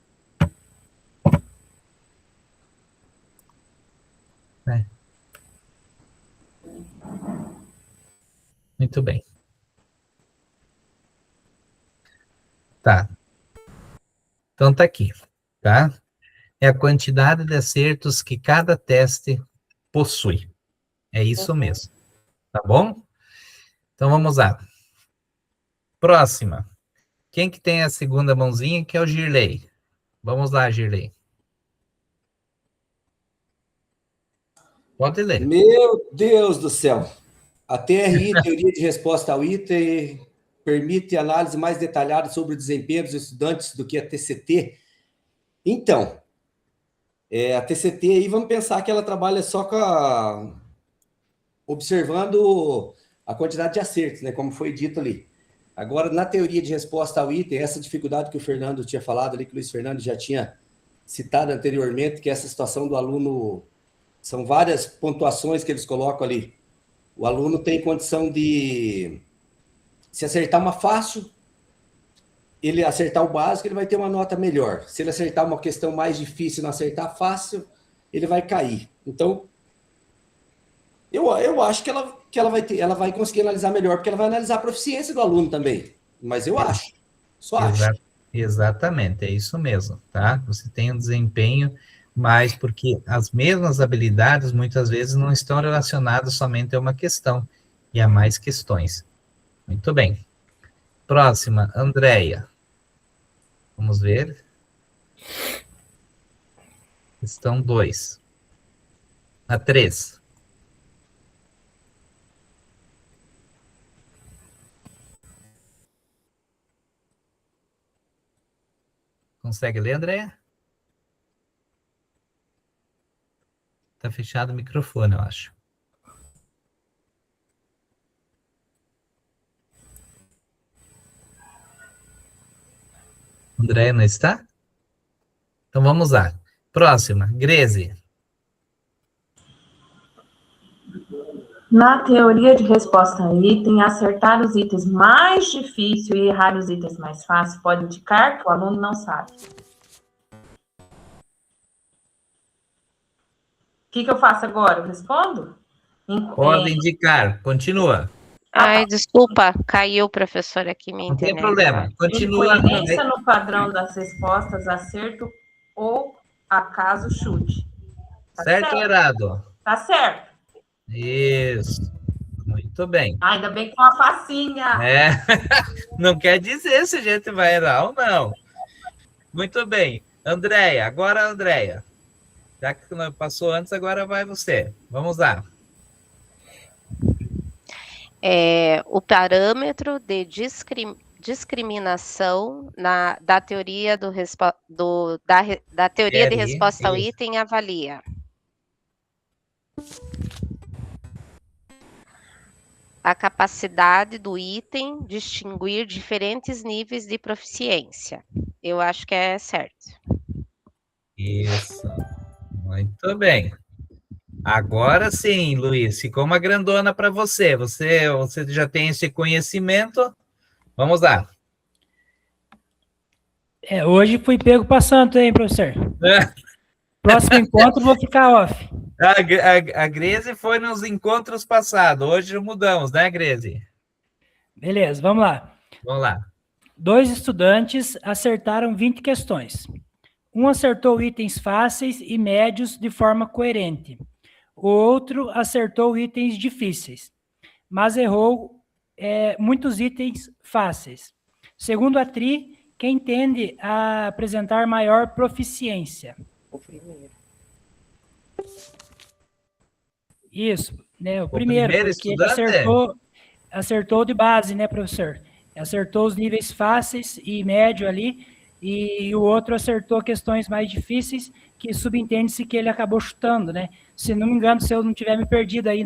Muito bem. Tá. Então tá aqui, tá? É a quantidade de acertos que cada teste possui. É isso mesmo. Tá bom? Então vamos lá. Próxima. Quem que tem a segunda mãozinha, que é o Girley? Vamos lá, Girley. Pode ler. Meu Deus do céu. A TRI, Teoria de Resposta ao Item, permite análise mais detalhada sobre o desempenho dos estudantes do que a TCT. Então, a TCT aí, vamos pensar que ela trabalha só observando a quantidade de acertos, né, como foi dito ali. Agora, na teoria de resposta ao item, essa dificuldade que o Fernando tinha falado ali, que o Luiz Fernando já tinha citado anteriormente, que é essa situação do aluno, são várias pontuações que eles colocam ali. O aluno tem condição de, se acertar uma fácil, ele acertar o básico, ele vai ter uma nota melhor. Se ele acertar uma questão mais difícil e não acertar fácil, ele vai cair. Então, eu acho que ela vai conseguir analisar melhor, porque ela vai analisar a proficiência do aluno também. Mas eu acho. Só acho. Exatamente, é isso mesmo, tá? Você tem um desempenho, mas porque as mesmas habilidades muitas vezes não estão relacionadas somente a uma questão, e a mais questões. Muito bem. Próxima, Andréia. Vamos ver. Questão 2. A 3. Consegue ler, Andréia? Tá fechado o microfone, eu acho. Andréia não está? Então vamos lá. Próxima, Greze. Na teoria de resposta a item, acertar os itens mais difíceis e errar os itens mais fáceis pode indicar que o aluno não sabe. O que eu faço agora? Eu respondo? Pode indicar. Continua. Ai, desculpa, caiu o professor aqui, minha Não tem internet. problema. Continua. Incoerência no padrão das respostas, acerto ou acaso chute. Tá Certo ou errado? Tá certo. Isso. Muito bem. Ainda bem com a facinha. É. Não quer dizer se a gente vai errar ou não. Muito bem. Andréia, agora a Andréia. Já que não passou antes, agora vai você. Vamos lá. O parâmetro de discriminação da teoria, da teoria de resposta ao item avalia a capacidade do item distinguir diferentes níveis de proficiência. Eu acho que é certo. Isso. Muito bem. Agora sim, Luiz, ficou uma grandona para você. Você já tem esse conhecimento. Vamos lá. Hoje fui pego passando, hein, professor? Próximo encontro vou ficar off. A Greze foi nos encontros passados. Hoje mudamos, né, Greze? Beleza, vamos lá. Vamos lá. 2 estudantes acertaram 20 questões. Um acertou itens fáceis e médios de forma coerente. O outro acertou itens difíceis, mas errou muitos itens fáceis. Segundo a Tri, quem tende a apresentar maior proficiência? O primeiro. Isso, né? O primeiro porque estudante? ele acertou de base, né, professor? Acertou os níveis fáceis e médio ali, e o outro acertou questões mais difíceis, que subentende-se que ele acabou chutando, né? Se não me engano, se eu não tiver me perdido aí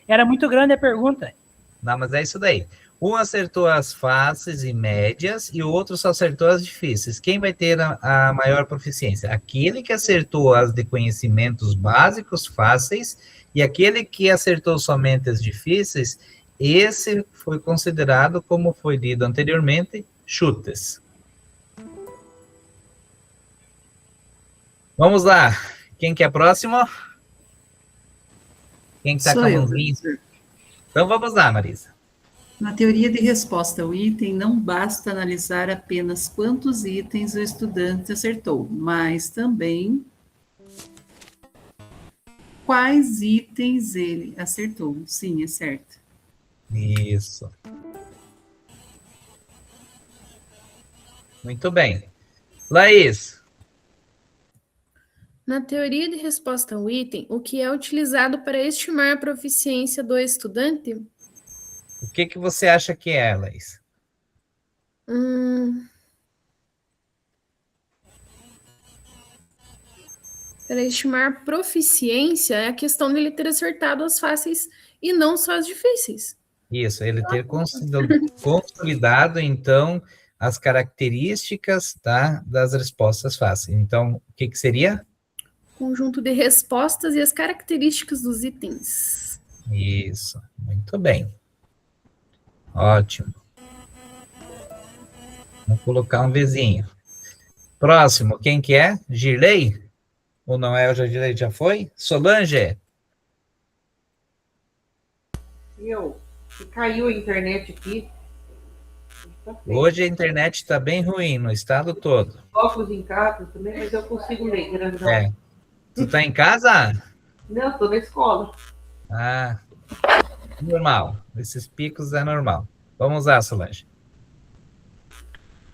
Era muito grande a pergunta. Não, mas é isso daí. Um acertou as fáceis e médias e o outro só acertou as difíceis. Quem vai ter a maior proficiência? Aquele que acertou as de conhecimentos básicos fáceis e aquele que acertou somente as difíceis, esse foi considerado, como foi lido anteriormente, chutes. Vamos lá. Quem que é próximo? Quem que está com a mãozinha? Então vamos lá, Marisa. Na teoria de resposta ao item, não basta analisar apenas quantos itens o estudante acertou, mas também quais itens ele acertou. Sim, é certo. Isso. Muito bem. Laís. Na teoria de resposta ao item, o que é utilizado para estimar a proficiência do estudante? O que você acha que é, Laís? Para estimar proficiência, é a questão dele ter acertado as fáceis e não só as difíceis. Isso, ele ter consolidado, então, as características, tá, das respostas fáceis. Então, o que seria? Conjunto de respostas e as características dos itens. Isso, muito bem. Ótimo. Vou colocar um vizinho. Próximo, quem que é? Girley? Ou não é? O Girley já foi? Solange? Caiu a internet aqui. Hoje a internet está bem ruim no estado todo. Óculos em casa também, mas eu consigo ler, grandão. É. Tu tá em casa? Não, tô na escola. Ah, normal. Esses picos é normal. Vamos lá, Solange.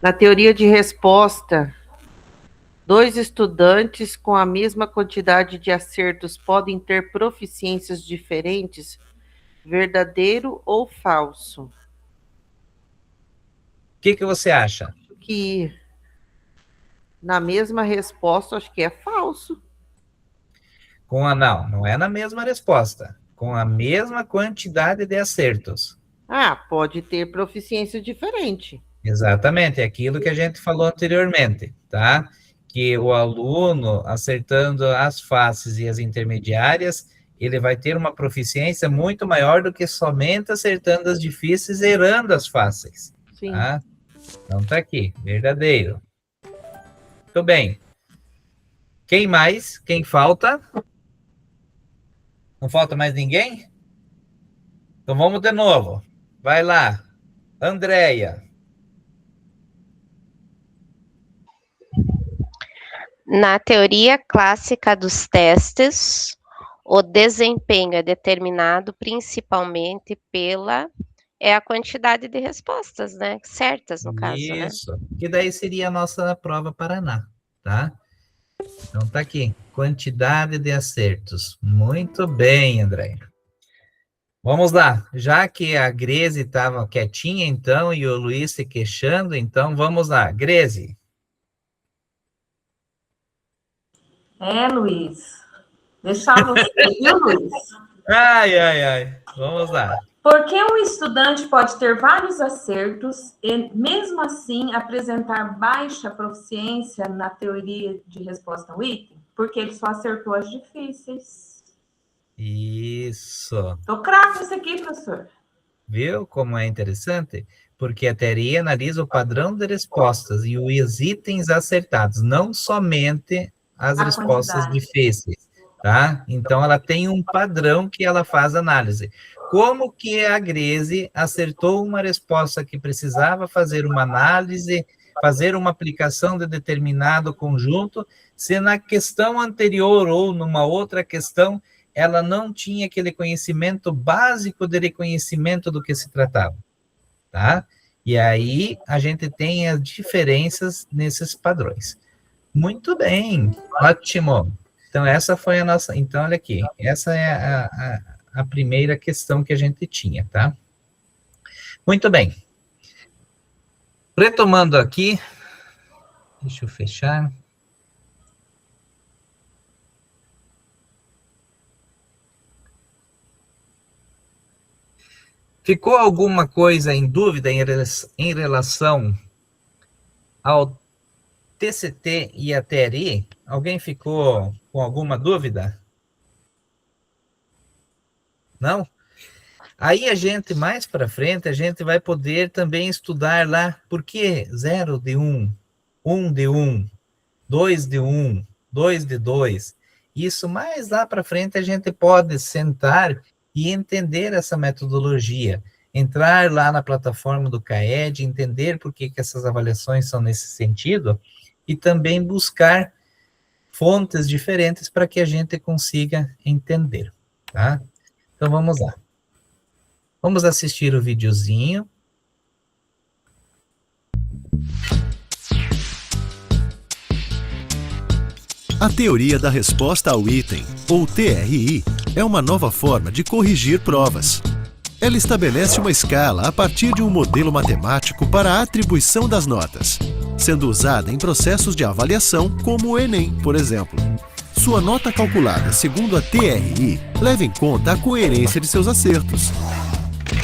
Na teoria de resposta, 2 estudantes com a mesma quantidade de acertos podem ter proficiências diferentes, verdadeiro ou falso? O que você acha? Que na mesma resposta, acho que é falso. Não é na mesma resposta. Com a mesma quantidade de acertos. Pode ter proficiência diferente. Exatamente, é aquilo que a gente falou anteriormente, tá? Que o aluno, acertando as fáceis e as intermediárias, ele vai ter uma proficiência muito maior do que somente acertando as difíceis e errando as fáceis. Sim. Tá? Então tá aqui, verdadeiro. Muito bem. Quem mais? Quem falta? Não falta mais ninguém? Então vamos de novo. Vai lá. Andréia. Na teoria clássica dos testes, o desempenho é determinado principalmente pela a quantidade de respostas, né? Certas, no caso, né? Isso. Que daí seria a nossa prova Paraná, tá? Então tá aqui, quantidade de acertos. Muito bem, André. Vamos lá, já que a Greze estava quietinha, então, e o Luiz se queixando, então vamos lá. Greze. Luiz. Deixar você, viu, Luiz? Ai. Vamos lá. Porque um estudante pode ter vários acertos e, mesmo assim, apresentar baixa proficiência na teoria de resposta ao item? Porque ele só acertou as difíceis. Isso. Tô craque isso aqui, professor. Viu como é interessante? Porque a teoria analisa o padrão de respostas e os itens acertados, não somente as respostas difíceis, tá? Então, ela tem um padrão que ela faz análise. Como que a Greze acertou uma resposta que precisava fazer uma análise, fazer uma aplicação de determinado conjunto, se na questão anterior ou numa outra questão, ela não tinha aquele conhecimento básico de reconhecimento do que se tratava, tá? E aí, a gente tem as diferenças nesses padrões. Muito bem, ótimo. Então, essa foi a nossa... Então, olha aqui, essa é a primeira questão que a gente tinha, tá? Muito bem. Retomando aqui, deixa eu fechar. Ficou alguma coisa em dúvida em relação ao TCT e a TRI? Alguém ficou com alguma dúvida? Não? Aí a gente, mais para frente, a gente vai poder também estudar lá, por que 0 de 1, 1 de 1, 2 de 1, 2 de 2. Isso mais lá para frente a gente pode sentar e entender essa metodologia. Entrar lá na plataforma do CAED, entender por que essas avaliações são nesse sentido, e também buscar fontes diferentes para que a gente consiga entender, tá? Então, vamos lá. Vamos assistir o videozinho. A teoria da resposta ao item, ou TRI, é uma nova forma de corrigir provas. Ela estabelece uma escala a partir de um modelo matemático para a atribuição das notas, sendo usada em processos de avaliação, como o Enem, por exemplo. Sua nota calculada segundo a TRI leva em conta a coerência de seus acertos.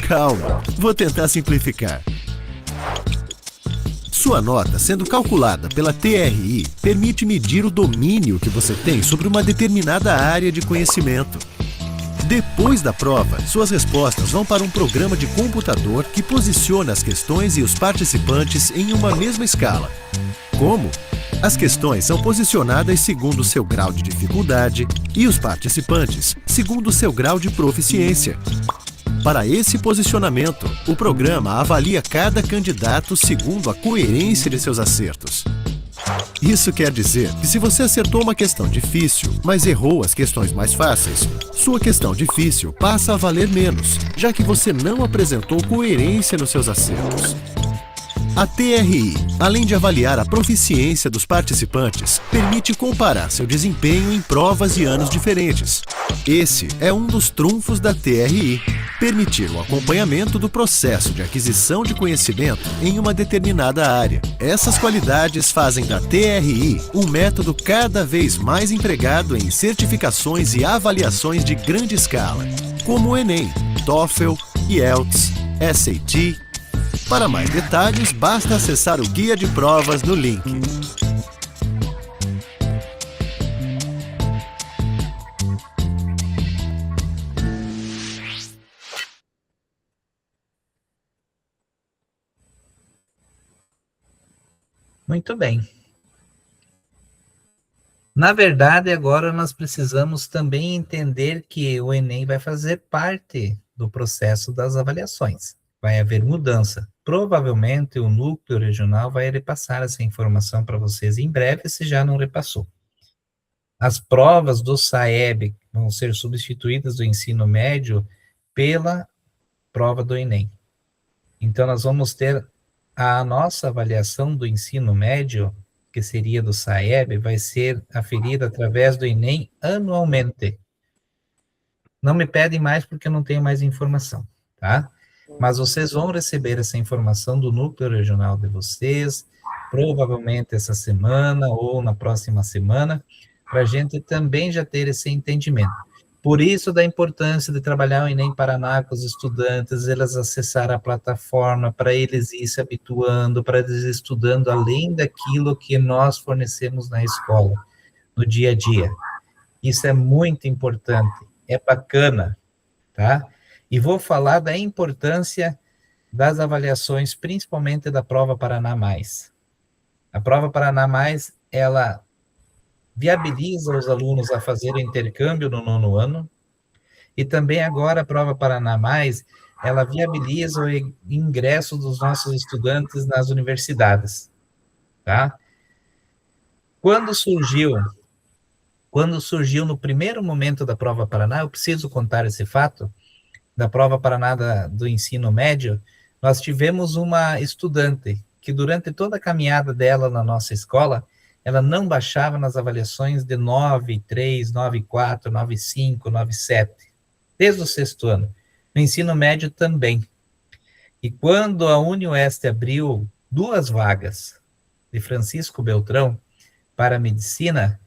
Calma, vou tentar simplificar. Sua nota, sendo calculada pela TRI, permite medir o domínio que você tem sobre uma determinada área de conhecimento. Depois da prova, suas respostas vão para um programa de computador que posiciona as questões e os participantes em uma mesma escala. Como? As questões são posicionadas segundo seu grau de dificuldade e os participantes segundo seu grau de proficiência. Para esse posicionamento, o programa avalia cada candidato segundo a coerência de seus acertos. Isso quer dizer que se você acertou uma questão difícil, mas errou as questões mais fáceis, sua questão difícil passa a valer menos, já que você não apresentou coerência nos seus acertos. A TRI, além de avaliar a proficiência dos participantes, permite comparar seu desempenho em provas de anos diferentes. Esse é um dos trunfos da TRI, permitir o acompanhamento do processo de aquisição de conhecimento em uma determinada área. Essas qualidades fazem da TRI um método cada vez mais empregado em certificações e avaliações de grande escala, como o Enem, TOEFL, IELTS, SAT. Para mais detalhes, basta acessar o guia de provas no link. Muito bem. Na verdade, agora nós precisamos também entender que o Enem vai fazer parte do processo das avaliações. Vai haver mudança. provavelmente o núcleo regional vai repassar essa informação para vocês em breve, se já não repassou. As provas do SAEB vão ser substituídas do ensino médio pela prova do Enem. Então, nós vamos ter a nossa avaliação do ensino médio, que seria do SAEB, vai ser aferida através do Enem anualmente. Não me pedem mais porque eu não tenho mais informação, tá? Mas vocês vão receber essa informação do núcleo regional de vocês, provavelmente essa semana ou na próxima semana, para a gente também já ter esse entendimento. Por isso, da importância de trabalhar o Enem Paraná com os estudantes, eles acessar a plataforma, para eles ir se habituando, para eles estudando além daquilo que nós fornecemos na escola, no dia a dia. Isso é muito importante, é bacana, tá? E vou falar da importância das avaliações, principalmente da Prova Paraná Mais. A Prova Paraná Mais, ela viabiliza os alunos a fazerem intercâmbio no 9º ano, e também agora a Prova Paraná Mais, ela viabiliza o ingresso dos nossos estudantes nas universidades, tá? Quando surgiu no primeiro momento da Prova Paraná, eu preciso contar esse fato, da Prova Paraná do ensino médio, nós tivemos uma estudante que durante toda a caminhada dela na nossa escola, ela não baixava nas avaliações de 9,3, 9,4, 9,5, 9,7, desde o 6º ano. No ensino médio também. E quando a UniOeste abriu 2 vagas de Francisco Beltrão para medicina,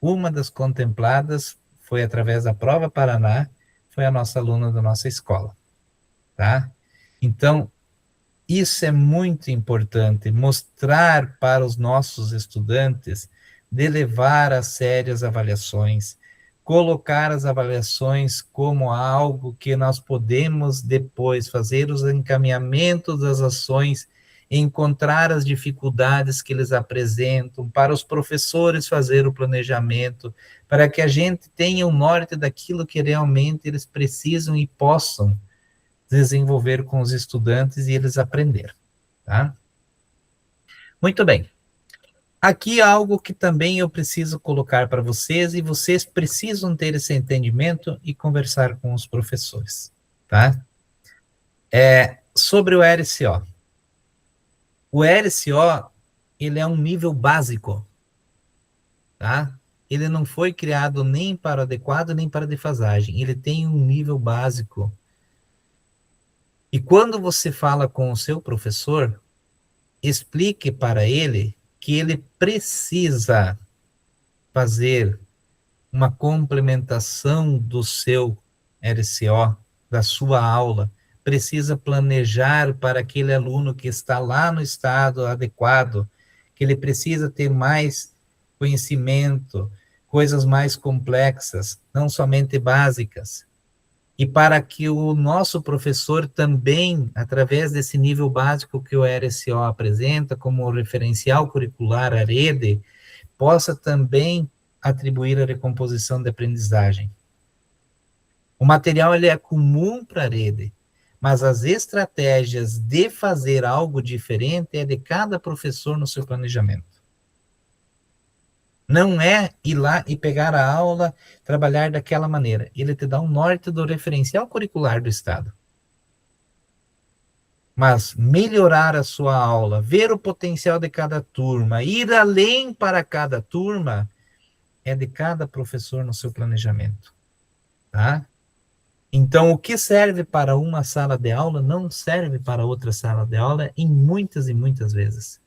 uma das contempladas foi através da Prova Paraná, foi a nossa aluna da nossa escola, tá? Então, isso é muito importante, mostrar para os nossos estudantes de levar a sério as avaliações, colocar as avaliações como algo que nós podemos depois fazer os encaminhamentos das ações, encontrar as dificuldades que eles apresentam, para os professores fazer o planejamento, para que a gente tenha o norte daquilo que realmente eles precisam e possam desenvolver com os estudantes e eles aprender, tá? Muito bem. Aqui algo que também eu preciso colocar para vocês, e vocês precisam ter esse entendimento e conversar com os professores, tá? Sobre o RCO. O RCO, ele é um nível básico, tá? Ele não foi criado nem para o adequado, nem para a defasagem. Ele tem um nível básico. E quando você fala com o seu professor, explique para ele que ele precisa fazer uma complementação do seu RCO, da sua aula, precisa planejar para aquele aluno que está lá no estado adequado, que ele precisa ter mais conhecimento, coisas mais complexas, não somente básicas. E para que o nosso professor também, através desse nível básico que o RCO apresenta, como referencial curricular, a rede, possa também atribuir a recomposição de aprendizagem. O material ele é comum para a rede, mas as estratégias de fazer algo diferente é de cada professor no seu planejamento. Não é ir lá e pegar a aula, trabalhar daquela maneira. Ele te dá um norte do referencial curricular do Estado. Mas melhorar a sua aula, ver o potencial de cada turma, ir além para cada turma, é de cada professor no seu planejamento. Tá? Então, o que serve para uma sala de aula não serve para outra sala de aula em muitas e muitas vezes.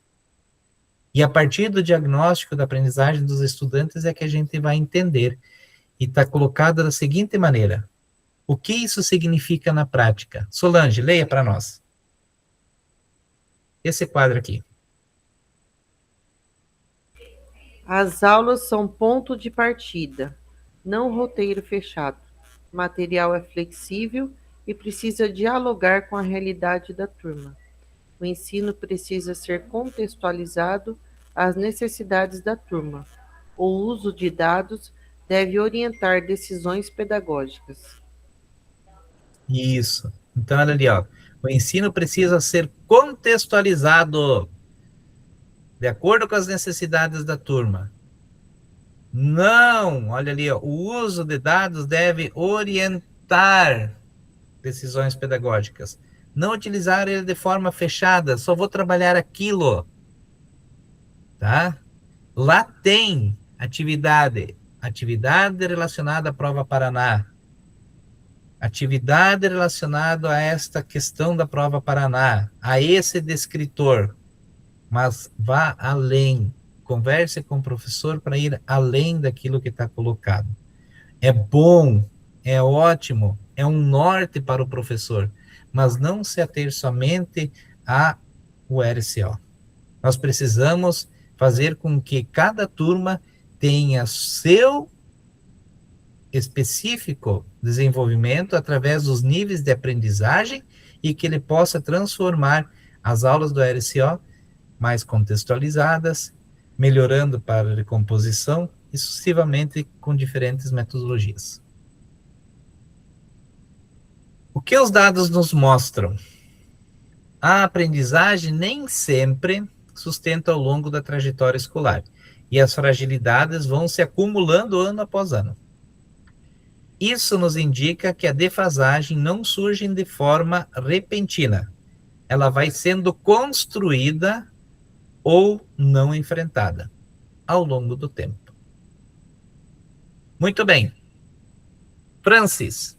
E a partir do diagnóstico da aprendizagem dos estudantes é que a gente vai entender. E está colocado da seguinte maneira. O que isso significa na prática? Solange, leia para nós. Esse quadro aqui. As aulas são ponto de partida, não roteiro fechado. O material é flexível e precisa dialogar com a realidade da turma. O ensino precisa ser contextualizado às necessidades da turma. O uso de dados deve orientar decisões pedagógicas. Isso. Então, olha ali, ó. O ensino precisa ser contextualizado de acordo com as necessidades da turma. Não, olha ali, ó, o uso de dados deve orientar decisões pedagógicas. Não utilizar ele de forma fechada, só vou trabalhar aquilo. Tá? Lá tem atividade relacionada à prova Paraná, atividade relacionada a esta questão da prova Paraná, a esse descritor, mas vá além, converse com o professor para ir além daquilo que está colocado. É bom, é ótimo, é um norte para o professor, mas não se ater somente ao RCO. Nós precisamos fazer com que cada turma tenha seu específico desenvolvimento através dos níveis de aprendizagem e que ele possa transformar as aulas do RCO mais contextualizadas, melhorando para a recomposição e sucessivamente com diferentes metodologias. O que os dados nos mostram? A aprendizagem nem sempre sustenta ao longo da trajetória escolar, e as fragilidades vão se acumulando ano após ano. Isso nos indica que a defasagem não surge de forma repentina, ela vai sendo construída ou não enfrentada ao longo do tempo. Muito bem. Francis,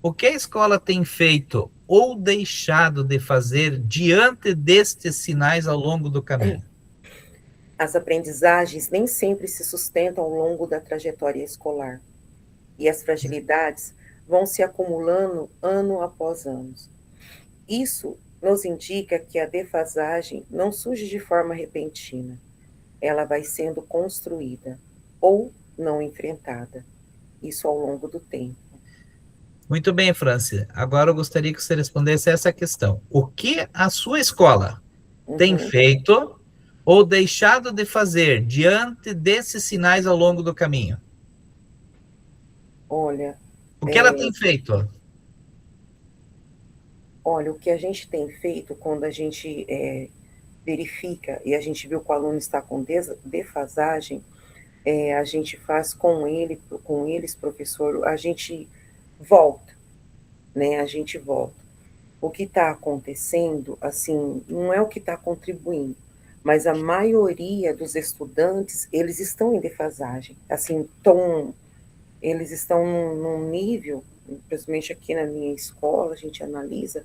o que a escola tem feito ou deixado de fazer diante destes sinais ao longo do caminho? As aprendizagens nem sempre se sustentam ao longo da trajetória escolar, e as fragilidades vão se acumulando ano após ano. Isso nos indica que a defasagem não surge de forma repentina, ela vai sendo construída ou não enfrentada, isso ao longo do tempo. Muito bem, Francis. Agora eu gostaria que você respondesse essa questão. O que a sua escola tem feito ou deixado de fazer diante desses sinais ao longo do caminho? Olha... O que ela tem feito? Olha, o que a gente tem feito quando a gente verifica e a gente viu que o aluno está com defasagem, a gente faz com eles, professor, a gente volta, né? A gente volta. O que está acontecendo, assim, não é o que está contribuindo, mas a maioria dos estudantes, eles estão em defasagem, assim, eles estão num nível, principalmente aqui na minha escola, a gente analisa,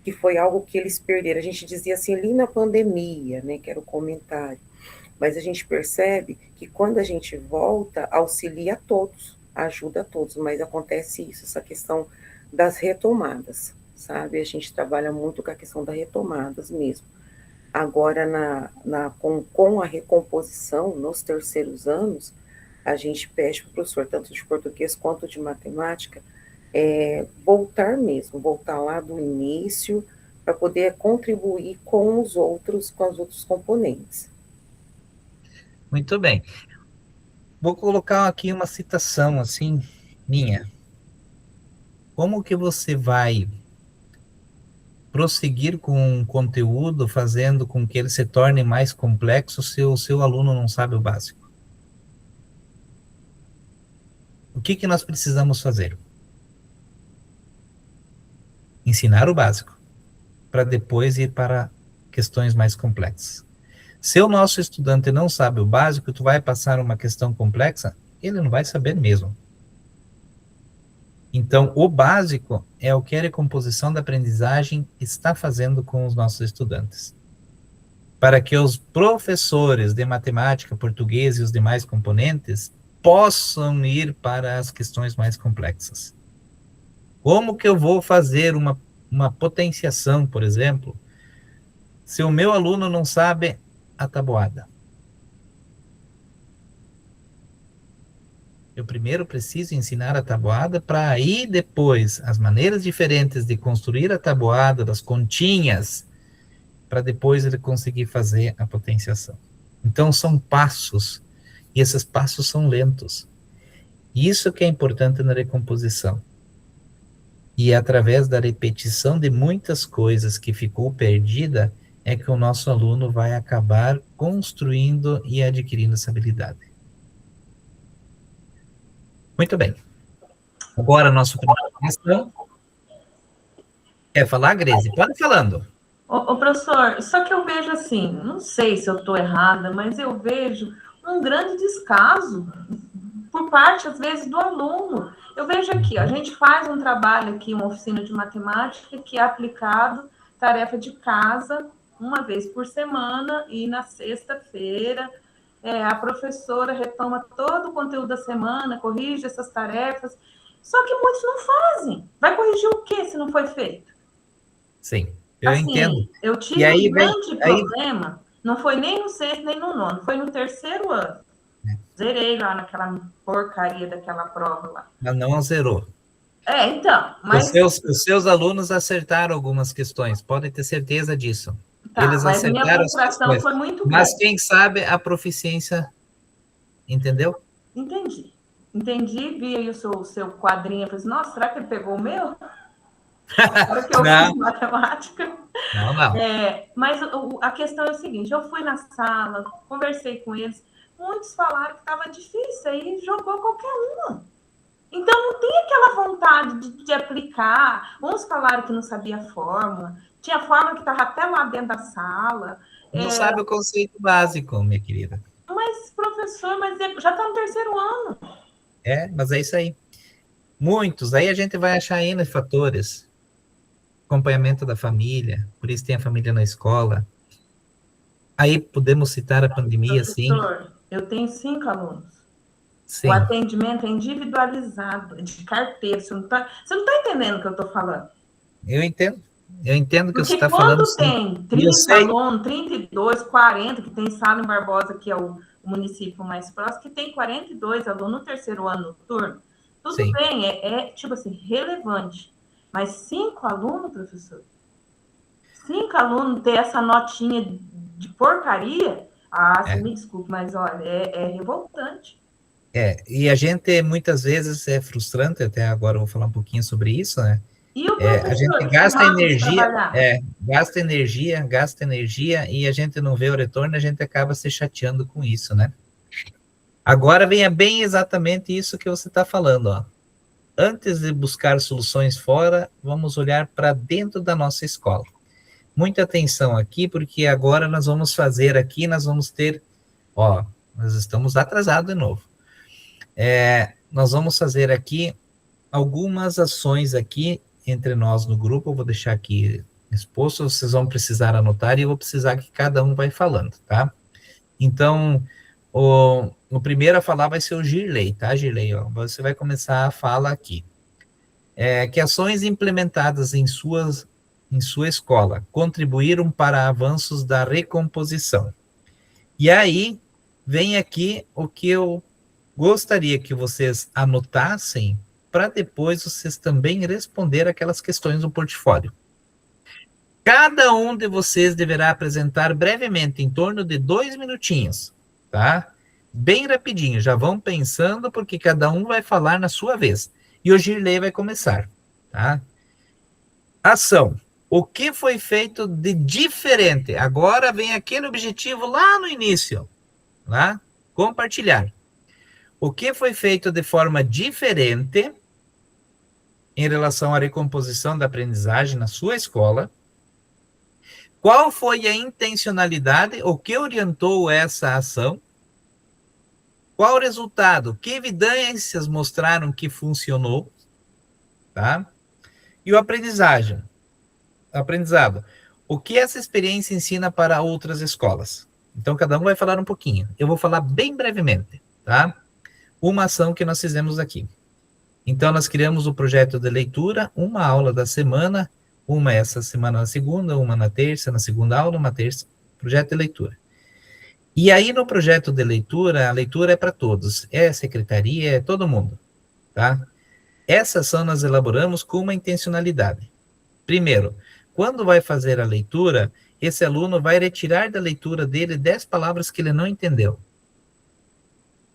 que foi algo que eles perderam. A gente dizia assim, ali na pandemia, né, que era o comentário, mas a gente percebe que quando a gente volta, auxilia a todos, ajuda a todos, mas acontece isso, essa questão das retomadas, sabe? A gente trabalha muito com a questão das retomadas mesmo. Agora, com a recomposição, nos terceiros anos, a gente pede para o professor, tanto de português quanto de matemática, voltar mesmo, voltar lá do início, para poder contribuir com os outros componentes. Muito bem. Vou colocar aqui uma citação, assim, minha. Como que você vai prosseguir com um conteúdo, fazendo com que ele se torne mais complexo, se o seu aluno não sabe o básico? O que nós precisamos fazer? Ensinar o básico, para depois ir para questões mais complexas. Se o nosso estudante não sabe o básico, tu vai passar uma questão complexa, ele não vai saber mesmo. Então, o básico é o que a recomposição da aprendizagem está fazendo com os nossos estudantes. Para que os professores de matemática, português e os demais componentes possam ir para as questões mais complexas. Como que eu vou fazer uma potenciação, por exemplo, se o meu aluno não sabe a tabuada? Eu primeiro preciso ensinar a tabuada para aí depois as maneiras diferentes de construir a tabuada, das continhas, para depois ele conseguir fazer a potenciação. Então são passos, e esses passos são lentos. Isso que é importante na recomposição. E através da repetição de muitas coisas que ficou perdida, é que o nosso aluno vai acabar construindo e adquirindo essa habilidade. Muito bem. Agora, nossa primeira questão. Quer falar, Grazi? Pode ir falando. Ô, professor, só que eu vejo assim, não sei se eu estou errada, mas eu vejo um grande descaso por parte, às vezes, do aluno. Eu vejo aqui, a gente faz um trabalho aqui, uma oficina de matemática, que é aplicado, tarefa de casa, uma vez por semana, e na sexta-feira a professora retoma todo o conteúdo da semana, corrige essas tarefas, só que muitos não fazem. Vai corrigir o quê se não foi feito? Sim, eu Assim, entendo. eu tive um grande problema, não foi nem no sexto, nem no nono, foi no terceiro ano. Zerei lá naquela porcaria daquela prova lá. Mas não zerou. Então, mas... Os seus alunos acertaram algumas questões, podem ter certeza disso. Tá, Eles mas minha acertaram as frustração questões. foi muito Mas grande. quem sabe a proficiência, entendeu? Entendi, vi aí o seu quadrinho, eu falei assim, nossa, será que ele pegou o meu? Agora que eu fiz matemática. Não. Mas a questão é o seguinte, eu fui na sala, conversei com eles, muitos falaram que estava difícil, aí jogou qualquer uma. Então, não tem aquela vontade de aplicar. Uns falaram que não sabia a fórmula, tinha fórmula que estava até lá dentro da sala. Não sabe o conceito básico, minha querida. Mas, professor, já está no terceiro ano. Mas é isso aí. Muitos, aí a gente vai achar N fatores. Acompanhamento da família, por isso tem a família na escola. Aí podemos citar a pandemia, sim. Professor, eu tenho 5 alunos. Sim. O atendimento é individualizado, é de carteira. Você não tá entendendo o que eu estou falando. Eu entendo o que você está falando. Porque falando. quando tem 30 alunos, 32, 40, que tem Sala em Barbosa, que é o município mais próximo, que tem 42 alunos no terceiro ano noturno, tudo sim. Bem, tipo assim, relevante. Mas 5 alunos, professor? 5 alunos ter essa notinha de porcaria? Você me desculpe, mas olha, é revoltante. E a gente muitas vezes é frustrante, até agora eu vou falar um pouquinho sobre isso, né? E o a gente gasta energia e a gente não vê o retorno, a gente acaba se chateando com isso, né? Agora venha bem exatamente isso que você está falando, ó. Antes de buscar soluções fora, vamos olhar para dentro da nossa escola. Muita atenção aqui, porque agora nós vamos fazer aqui, nós vamos ter, nós estamos atrasados de novo. Nós vamos fazer aqui algumas ações aqui entre nós no grupo, eu vou deixar aqui exposto, vocês vão precisar anotar e eu vou precisar que cada um vai falando, tá? Então, o primeiro a falar vai ser o Girley, tá, Girley? Você vai começar a fala aqui. Que ações implementadas em sua escola contribuíram para avanços da recomposição? E aí, vem aqui o que eu gostaria que vocês anotassem para depois vocês também responder aquelas questões do portfólio. Cada um de vocês deverá apresentar brevemente, em torno de 2 minutinhos, tá? Bem rapidinho, já vão pensando, porque cada um vai falar na sua vez. E o Girley vai começar, tá? Ação. O que foi feito de diferente? Agora vem aquele objetivo lá no início, tá? Compartilhar. O que foi feito de forma diferente em relação à recomposição da aprendizagem na sua escola? Qual foi a intencionalidade, o que orientou essa ação? Qual o resultado? Que evidências mostraram que funcionou? Tá? E o aprendizado. O que essa experiência ensina para outras escolas? Então, cada um vai falar um pouquinho. Eu vou falar bem brevemente, tá? Uma ação que nós fizemos aqui. Então, nós criamos o projeto de leitura, uma aula da semana, uma essa semana na segunda, uma na terça, na segunda aula, uma terça, projeto de leitura. E aí, no projeto de leitura, a leitura é para todos, é secretaria, é todo mundo, tá? Essa ação nós elaboramos com uma intencionalidade. Primeiro, quando vai fazer a leitura, esse aluno vai retirar da leitura dele 10 palavras que ele não entendeu.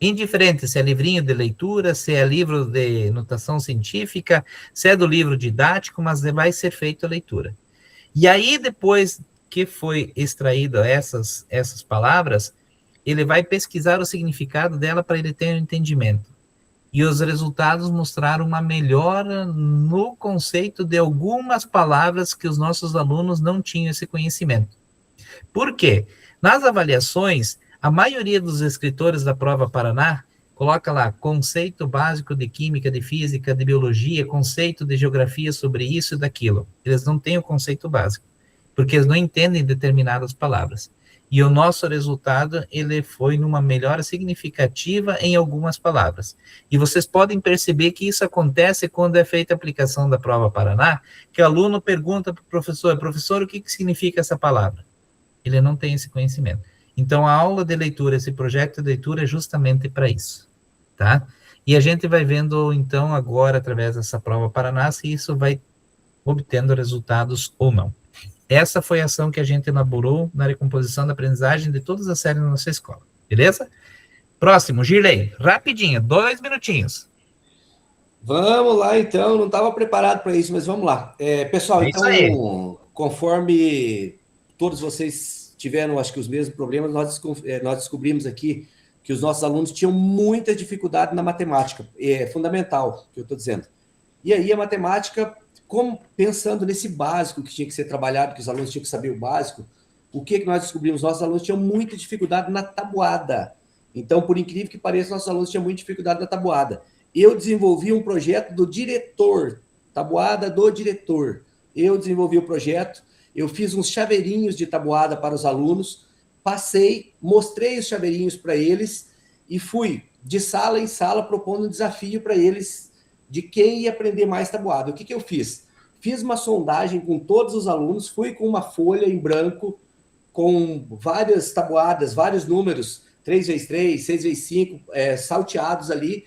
Indiferente se é livrinho de leitura, se é livro de notação científica, se é do livro didático, mas vai ser feita a leitura. E aí, depois que foi extraído essas palavras, ele vai pesquisar o significado dela para ele ter um entendimento. E os resultados mostraram uma melhora no conceito de algumas palavras que os nossos alunos não tinham esse conhecimento. Por quê? Nas avaliações, a maioria dos escritores da Prova Paraná coloca lá conceito básico de química, de física, de biologia, conceito de geografia sobre isso e daquilo. Eles não têm o conceito básico, porque eles não entendem determinadas palavras. E o nosso resultado, ele foi numa melhora significativa em algumas palavras. E vocês podem perceber que isso acontece quando é feita a aplicação da Prova Paraná, que o aluno pergunta para o professor, professor, o que significa essa palavra? Ele não tem esse conhecimento. Então, a aula de leitura, esse projeto de leitura é justamente para isso, tá? E a gente vai vendo, então, agora, através dessa Prova Paraná, se isso vai obtendo resultados ou não. Essa foi a ação que a gente elaborou na recomposição da aprendizagem de todas as séries da nossa escola, beleza? Próximo, Girley, rapidinho, 2 minutinhos. Vamos lá, então, não estava preparado para isso, mas vamos lá. Pessoal, então, conforme todos vocês tiveram, acho que os mesmos problemas, nós descobrimos aqui que os nossos alunos tinham muita dificuldade na matemática, é fundamental, que eu estou dizendo. E aí a matemática, pensando nesse básico que tinha que ser trabalhado, que os alunos tinham que saber o básico, o que nós descobrimos? Nossos alunos tinham muita dificuldade na tabuada. Então, por incrível que pareça, nossos alunos tinham muita dificuldade na tabuada. Eu desenvolvi um projeto do diretor, tabuada do diretor. Eu desenvolvi o projeto, eu fiz uns chaveirinhos de tabuada para os alunos, passei, mostrei os chaveirinhos para eles e fui de sala em sala propondo um desafio para eles de quem ia aprender mais tabuada. O que eu fiz? Fiz uma sondagem com todos os alunos, fui com uma folha em branco, com várias tabuadas, vários números, 3x3, 6x5, salteados ali,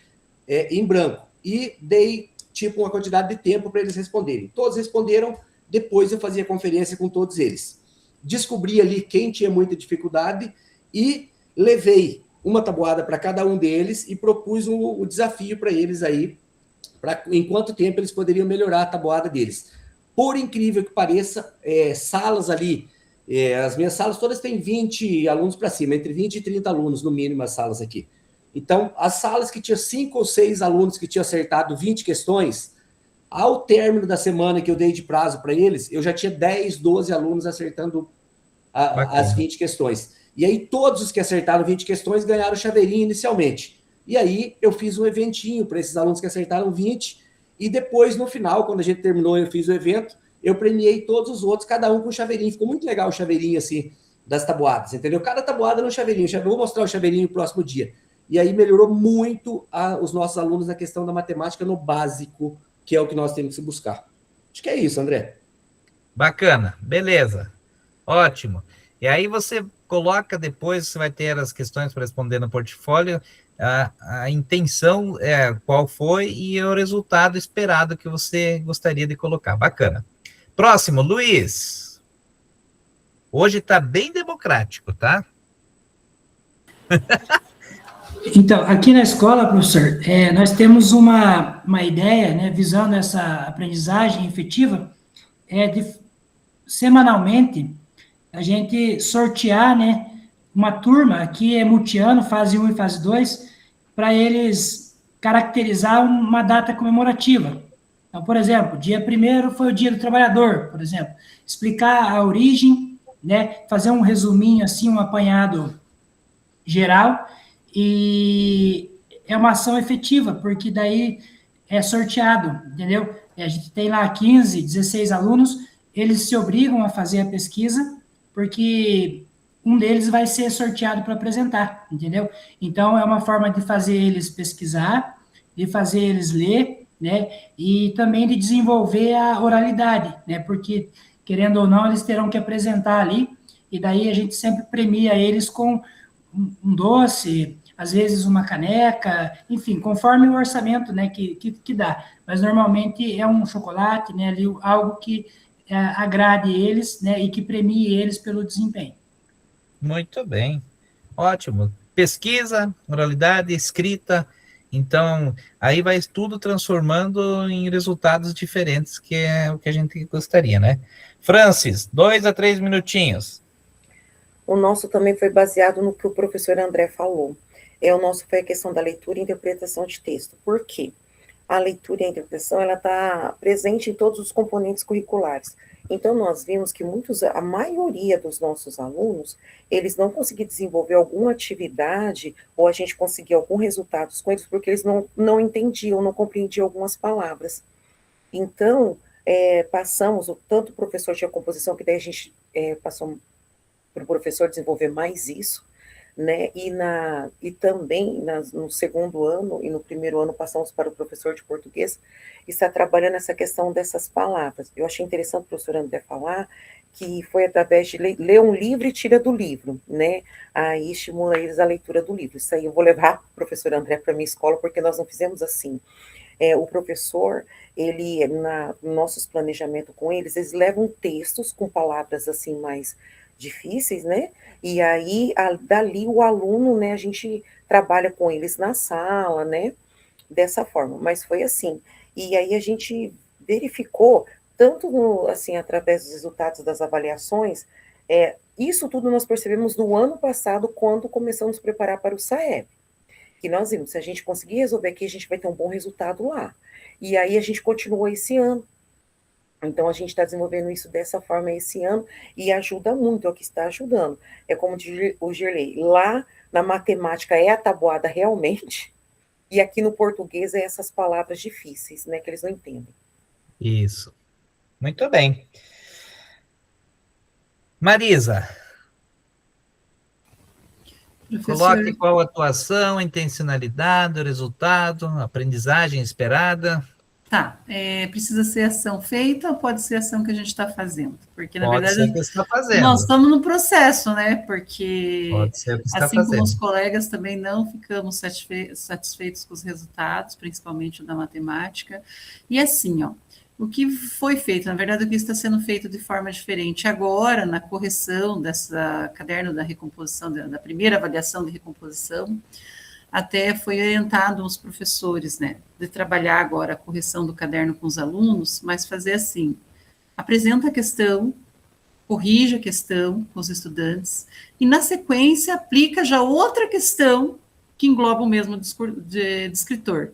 em branco. E dei, tipo, uma quantidade de tempo para eles responderem. Todos responderam, depois eu fazia conferência com todos eles. Descobri ali quem tinha muita dificuldade e levei uma tabuada para cada um deles e propus o desafio para eles aí, em quanto tempo eles poderiam melhorar a tabuada deles. Por incrível que pareça, salas ali, as minhas salas todas têm 20 alunos para cima, entre 20 e 30 alunos, no mínimo, as salas aqui. Então, as salas que tinham 5 ou 6 alunos que tinham acertado 20 questões, ao término da semana que eu dei de prazo para eles, eu já tinha 10, 12 alunos acertando as 20 questões. E aí, todos os que acertaram 20 questões ganharam o chaveirinho inicialmente. E aí, eu fiz um eventinho para esses alunos que acertaram 20, e depois, no final, quando a gente terminou, eu fiz o evento, eu premiei todos os outros, cada um com um chaveirinho. Ficou muito legal o chaveirinho, assim, das tabuadas, entendeu? Cada tabuada no chaveirinho. Eu vou mostrar o chaveirinho no próximo dia. E aí, melhorou muito os nossos alunos na questão da matemática no básico, que é o que nós temos que buscar. Acho que é isso, André. Bacana, beleza. Ótimo. E aí você coloca depois, você vai ter as questões para responder no portfólio, a intenção, qual foi e o resultado esperado que você gostaria de colocar. Bacana. Próximo, Luiz. Hoje está bem democrático, tá? Então, aqui na escola, professor, nós temos uma ideia, né, visando essa aprendizagem efetiva, de semanalmente a gente sortear, né, uma turma, aqui é multiano, fase 1 e fase 2, para eles caracterizar uma data comemorativa. Então, por exemplo, dia 1º foi o Dia do Trabalhador, por exemplo, explicar a origem, né, fazer um resuminho, assim, um apanhado geral, e é uma ação efetiva, porque daí é sorteado, entendeu? A gente tem lá 15, 16 alunos, eles se obrigam a fazer a pesquisa, porque um deles vai ser sorteado para apresentar, entendeu? Então, é uma forma de fazer eles pesquisar, de fazer eles ler, né? E também de desenvolver a oralidade, né? Porque, querendo ou não, eles terão que apresentar ali, e daí a gente sempre premia eles com um doce, às vezes uma caneca, enfim, conforme o orçamento, né, que dá. Mas, normalmente, é um chocolate, né, ali, algo que agrade eles, né, e que premie eles pelo desempenho. Muito bem. Ótimo. pesquisa, oralidade, escrita. Então, aí vai tudo transformando em resultados diferentes, que é o que a gente gostaria, né? Francis, 2 a 3 minutinhos. O nosso também foi baseado no que o professor André falou. O nosso foi a questão da leitura e interpretação de texto. Por quê? A leitura e a interpretação, ela está presente em todos os componentes curriculares. Então, nós vimos que a maioria dos nossos alunos, eles não conseguiam desenvolver alguma atividade, ou a gente conseguia algum resultado com eles, porque eles não entendiam, não compreendiam algumas palavras. Então, passamos, tanto o professor tinha composição, que daí a gente passou para o professor desenvolver mais isso, né? E também no segundo ano e no primeiro ano passamos para o professor de português, está trabalhando essa questão dessas palavras. Eu achei interessante o professor André falar que foi através de ler um livro e tira do livro, né? Aí estimula eles a leitura do livro. Isso aí eu vou levar o professor André para a minha escola, porque nós não fizemos assim. O professor, ele, no nossos planejamentos com eles levam textos com palavras assim mais difíceis, né? E aí, dali o aluno, né, a gente trabalha com eles na sala, né? Dessa forma, mas foi assim. E aí a gente verificou, tanto assim, através dos resultados das avaliações, isso tudo nós percebemos no ano passado, quando começamos a nos preparar para o SAEB. Que nós vimos, se a gente conseguir resolver aqui, a gente vai ter um bom resultado lá. E aí a gente continuou esse ano. Então, a gente está desenvolvendo isso dessa forma esse ano, e ajuda muito, é o que está ajudando. É como diz o Gerlei, lá na matemática é a tabuada realmente, e aqui no português é essas palavras difíceis, né, que eles não entendem. Isso. Muito bem. Marisa, coloque qual a atuação, a intencionalidade, o resultado, a aprendizagem esperada. Tá, precisa ser ação feita ou pode ser ação que a gente está fazendo? Porque, na Pode verdade, ser que está fazendo. nós estamos no processo, né? Porque, Pode ser que está assim fazendo. como os colegas, também não ficamos satisfeitos com os resultados, principalmente o da matemática. E assim, ó, o que foi feito, na verdade, o que está sendo feito de forma diferente agora, na correção dessa caderno da recomposição, da primeira avaliação de recomposição, até foi orientado aos professores, né, de trabalhar agora a correção do caderno com os alunos, mas fazer assim, apresenta a questão, corrige a questão com os estudantes, e na sequência aplica já outra questão que engloba o mesmo descritor,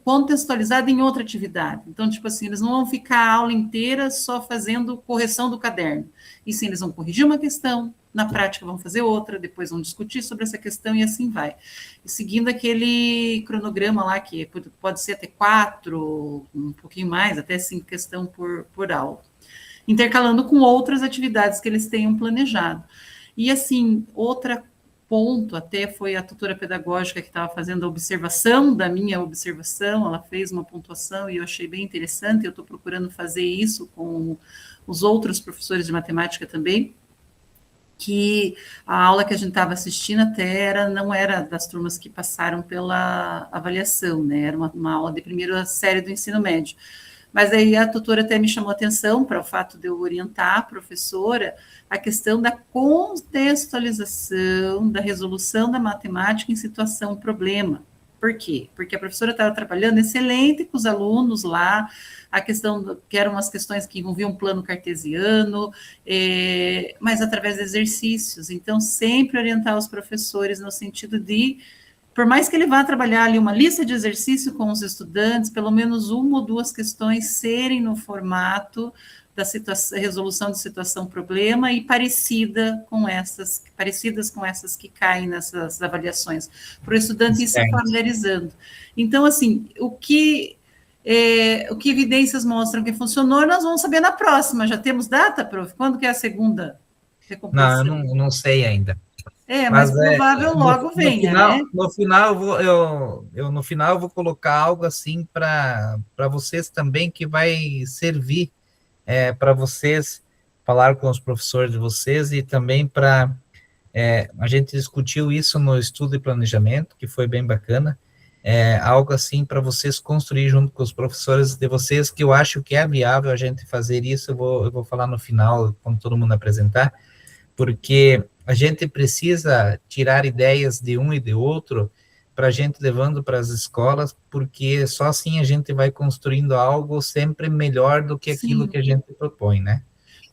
contextualizada em outra atividade. Então, tipo assim, eles não vão ficar a aula inteira só fazendo correção do caderno, e sim, eles vão corrigir uma questão, na prática vão fazer outra, depois vão discutir sobre essa questão e assim vai. E seguindo aquele cronograma lá, que pode ser até 4, um pouquinho mais, até 5 questões por aula. Intercalando com outras atividades que eles tenham planejado. E assim, outro ponto, até foi a tutora pedagógica que estava fazendo a observação da minha observação, ela fez uma pontuação e eu achei bem interessante, eu estou procurando fazer isso com os outros professores de matemática também, que a aula que a gente estava assistindo até não era das turmas que passaram pela avaliação, né? Era uma aula de primeira série do ensino médio. Mas aí a tutora até me chamou a atenção para o fato de eu orientar a professora a questão da contextualização, da resolução da matemática em situação problema. Por quê? Porque a professora estava trabalhando excelente com os alunos lá, a questão que eram as questões que envolviam plano cartesiano, mas através de exercícios. Então, sempre orientar os professores no sentido de, por mais que ele vá trabalhar ali uma lista de exercício com os estudantes, pelo menos uma ou duas questões serem no formato da resolução de situação-problema e parecidas com essas que caem nessas avaliações, para o estudante ir se familiarizando. Então, assim, o que evidências mostram que funcionou, nós vamos saber na próxima. Já temos data, prof? Quando que é a segunda recomposição? Não, eu não sei ainda. Mas provável logo venha, né? No final, no final eu vou colocar algo assim para vocês também, que vai servir para vocês falar com os professores de vocês, e também para a gente discutiu isso no estudo e planejamento, que foi bem bacana, algo assim para vocês construir junto com os professores de vocês, que eu acho que é viável a gente fazer isso. Eu vou falar no final, quando todo mundo apresentar, porque a gente precisa tirar ideias de um e de outro para a gente levando para as escolas, porque só assim a gente vai construindo algo sempre melhor do que aquilo Sim. que a gente propõe, né?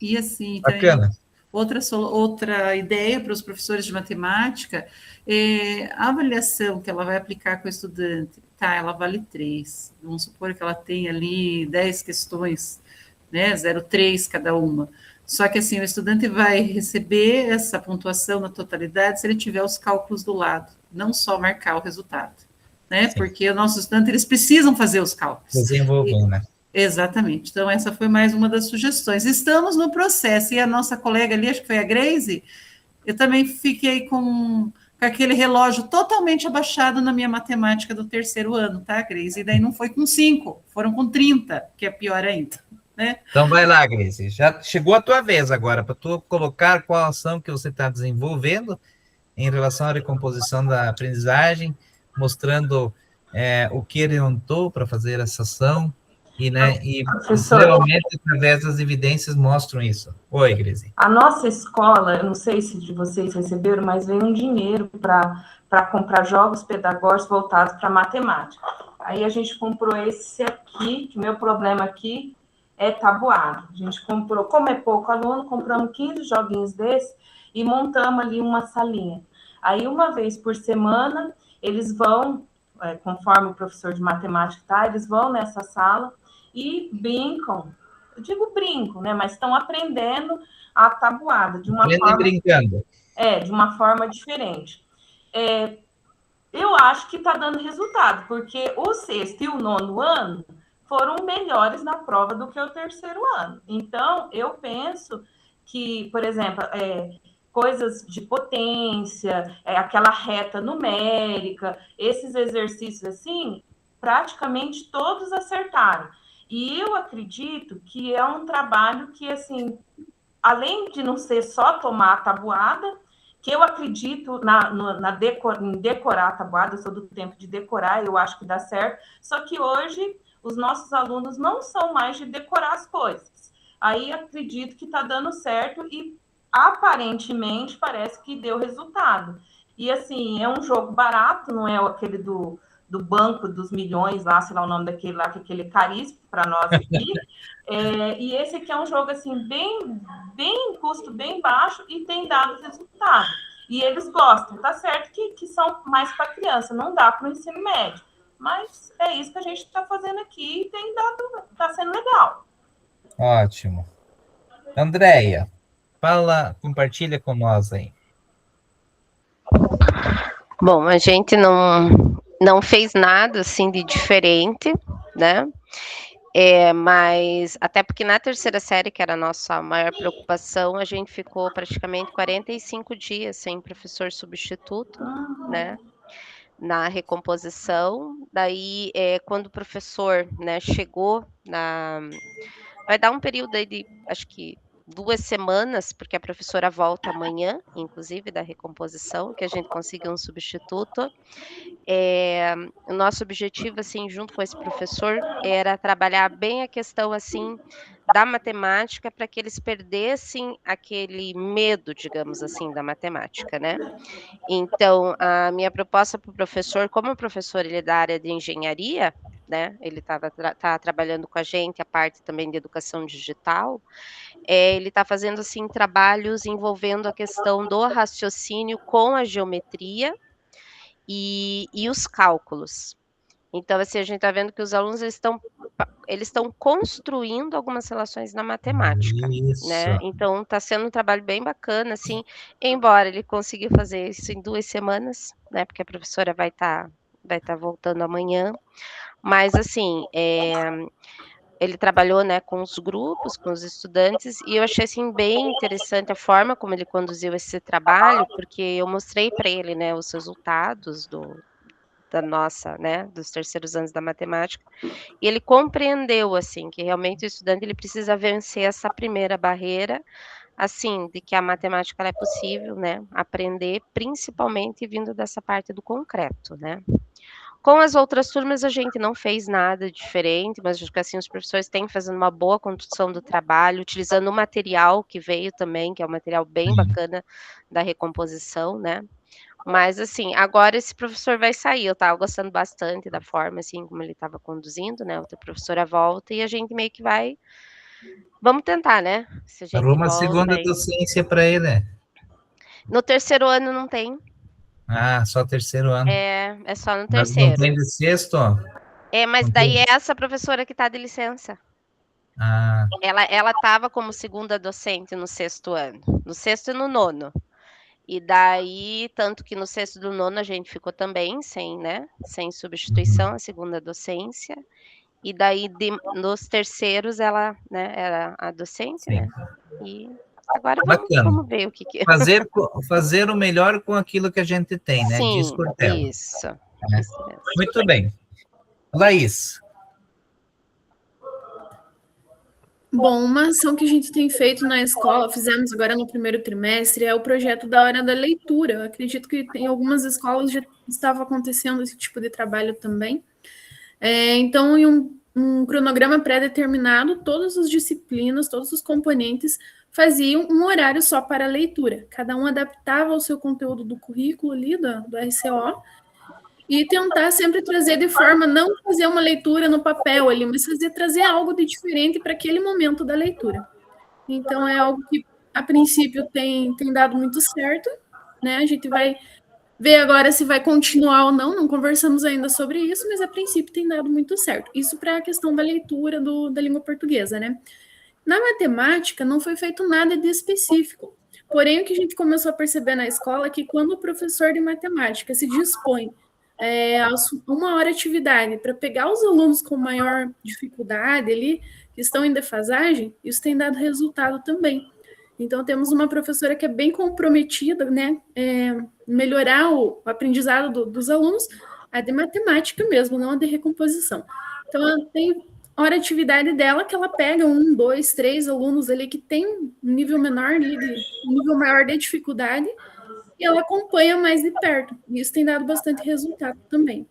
E assim, Bacana. outra ideia para os professores de matemática é a avaliação que ela vai aplicar com o estudante, tá? Ela vale 3. Vamos supor que ela tem ali 10 questões, né? 0,3 cada uma. Só que assim, o estudante vai receber essa pontuação na totalidade se ele tiver os cálculos do lado, não só marcar o resultado, né? Sim. Porque os nossos estudantes, eles precisam fazer os cálculos. Desenvolver, né? Exatamente. Então, essa foi mais uma das sugestões. Estamos no processo, e a nossa colega ali, acho que foi a Grace, eu também fiquei com aquele relógio totalmente abaixado na minha matemática do terceiro ano, tá, Grace? E daí não foi com 5, foram com 30, que é pior ainda, né? Então vai lá, Grace. Já chegou a tua vez agora, para tu colocar qual ação que você está desenvolvendo em relação à recomposição da aprendizagem, mostrando o que orientou para fazer essa ação, e, né, e realmente, através das evidências, mostram isso. Oi, Grace. A nossa escola, eu não sei se de vocês receberam, mas veio um dinheiro para comprar jogos pedagógicos voltados para matemática. Aí a gente comprou esse aqui, que o meu problema aqui é tabuado. A gente comprou, como é pouco aluno, compramos 15 joguinhos desses e montamos ali uma salinha. Aí, uma vez por semana, eles vão, conforme o professor de matemática tá, eles vão nessa sala e brincam. Eu digo brinco, né? Mas estão aprendendo a tabuada de uma forma... brincando. De uma forma diferente. Eu acho que está dando resultado, porque o sexto e o nono ano foram melhores na prova do que o terceiro ano. Então, eu penso que, por exemplo, coisas de potência, aquela reta numérica, esses exercícios assim, praticamente todos acertaram. E eu acredito que é um trabalho que, assim, além de não ser só tomar a tabuada, que eu acredito em decorar a tabuada, eu sou do tempo de decorar, eu acho que dá certo, só que hoje os nossos alunos não são mais de decorar as coisas. Aí acredito que está dando certo e aparentemente parece que deu resultado. E assim, é um jogo barato, não é aquele do Banco dos Milhões, lá, sei lá o nome daquele lá, que é aquele caríssimo para nós aqui. E esse aqui é um jogo assim, bem custo bem baixo e tem dado resultado. E eles gostam, tá certo que são mais para criança, não dá para o ensino médio. Mas é isso que a gente está fazendo aqui e tem dado, está sendo legal. Ótimo. Andréia, compartilha com nós aí. Bom, a gente não fez nada assim de diferente, né? Mas até porque na terceira série, que era a nossa maior preocupação, a gente ficou praticamente 45 dias sem professor substituto, né? Na recomposição. Daí, quando o professor, né, chegou vai dar um período aí de, acho que 2 semanas, porque a professora volta amanhã, inclusive, da recomposição, que a gente conseguiu um substituto. O nosso objetivo, assim, junto com esse professor, era trabalhar bem a questão, assim, da matemática, para que eles perdessem aquele medo, digamos assim, da matemática, né? Então, a minha proposta para o professor, como o professor ele é da área de engenharia, né? Ele tá trabalhando com a gente a parte também de educação digital. Ele está fazendo assim trabalhos envolvendo a questão do raciocínio com a geometria e os cálculos. Então, assim, a gente está vendo que os alunos eles estão construindo algumas relações na matemática, Isso. né? Então, está sendo um trabalho bem bacana, assim, embora ele consiga fazer isso em 2 semanas, né? Porque a professora vai tá voltando amanhã. Mas, assim, ele trabalhou, né, com os grupos, com os estudantes, e eu achei, assim, bem interessante a forma como ele conduziu esse trabalho, porque eu mostrei para ele, né, os resultados da nossa, né, dos terceiros anos da matemática, e ele compreendeu, assim, que realmente o estudante ele precisa vencer essa primeira barreira, assim, de que a matemática ela é possível, né, aprender, principalmente vindo dessa parte do concreto, né. Com as outras turmas, a gente não fez nada diferente, mas acho que assim, os professores têm fazendo uma boa condução do trabalho, utilizando o material que veio também, que é um material bem bacana da recomposição, né? Mas, assim, agora esse professor vai sair. Eu estava gostando bastante da forma, assim, como ele estava conduzindo, né? Outra professora volta e a gente meio que vai. Vamos tentar, né? Se a gente Arruma a volta segunda aí. docência para ele. No terceiro ano não tem. Ah, só terceiro ano. É só no Mas não terceiro. tem de sexto, ó. Mas Não daí tem. é essa professora que está de licença. Ah, Ela estava como segunda docente no sexto ano. No sexto e no nono. E daí, tanto que no sexto do nono a gente ficou também sem, né? Sem substituição, a segunda docência. E daí, nos terceiros, ela, né, era a docente, sim. né? E agora Bacana. vamos ver o que é. Fazer o melhor com aquilo que a gente tem, né? Diz Sim, Cortella. isso. É. Isso mesmo. Muito bem. Laís. Bom, uma ação que a gente tem feito na escola, fizemos agora no primeiro trimestre, é o projeto da hora da leitura. Eu acredito que em algumas escolas já estava acontecendo esse tipo de trabalho também. Então, em um cronograma pré-determinado, todas as disciplinas, todos os componentes faziam um horário só para a leitura. Cada um adaptava o seu conteúdo do currículo ali, do RCO, e tentar sempre trazer de forma, não fazer uma leitura no papel ali, mas trazer algo de diferente para aquele momento da leitura. Então, é algo que, a princípio, tem dado muito certo, né? A gente vai ver agora se vai continuar ou não conversamos ainda sobre isso, mas, a princípio, tem dado muito certo. Isso para a questão da leitura da língua portuguesa, né? Na matemática, não foi feito nada de específico. Porém, o que a gente começou a perceber na escola é que quando o professor de matemática se dispõe uma hora de atividade para pegar os alunos com maior dificuldade ali, que estão em defasagem, isso tem dado resultado também. Então, temos uma professora que é bem comprometida, né, melhorar o aprendizado dos alunos, a de matemática mesmo, não a de recomposição. Então, ela tem hora de atividade dela que ela pega 1, 2, 3 alunos ali que tem um nível menor, um nível maior de dificuldade, e ela acompanha mais de perto. E isso tem dado bastante resultado também.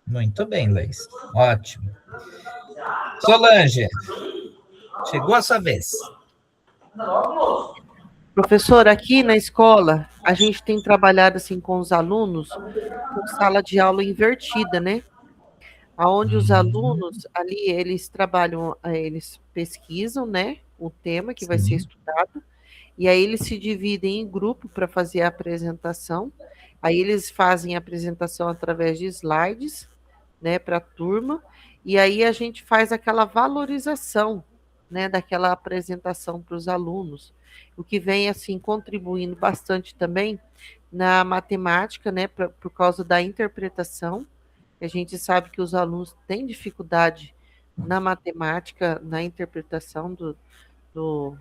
Muito bem, Laís. Ótimo. Solange, chegou a sua vez. Professor, aqui na escola, a gente tem trabalhado assim com os alunos com sala de aula invertida, né? Onde os alunos ali, eles trabalham, eles pesquisam, né, o tema que vai ser estudado, e aí eles se dividem em grupo para fazer a apresentação. Aí eles fazem a apresentação através de slides, né, para a turma, e aí a gente faz aquela valorização, né, daquela apresentação para os alunos, o que vem, assim, contribuindo bastante também na matemática, né, por causa da interpretação. A gente sabe que os alunos têm dificuldade na matemática, na interpretação do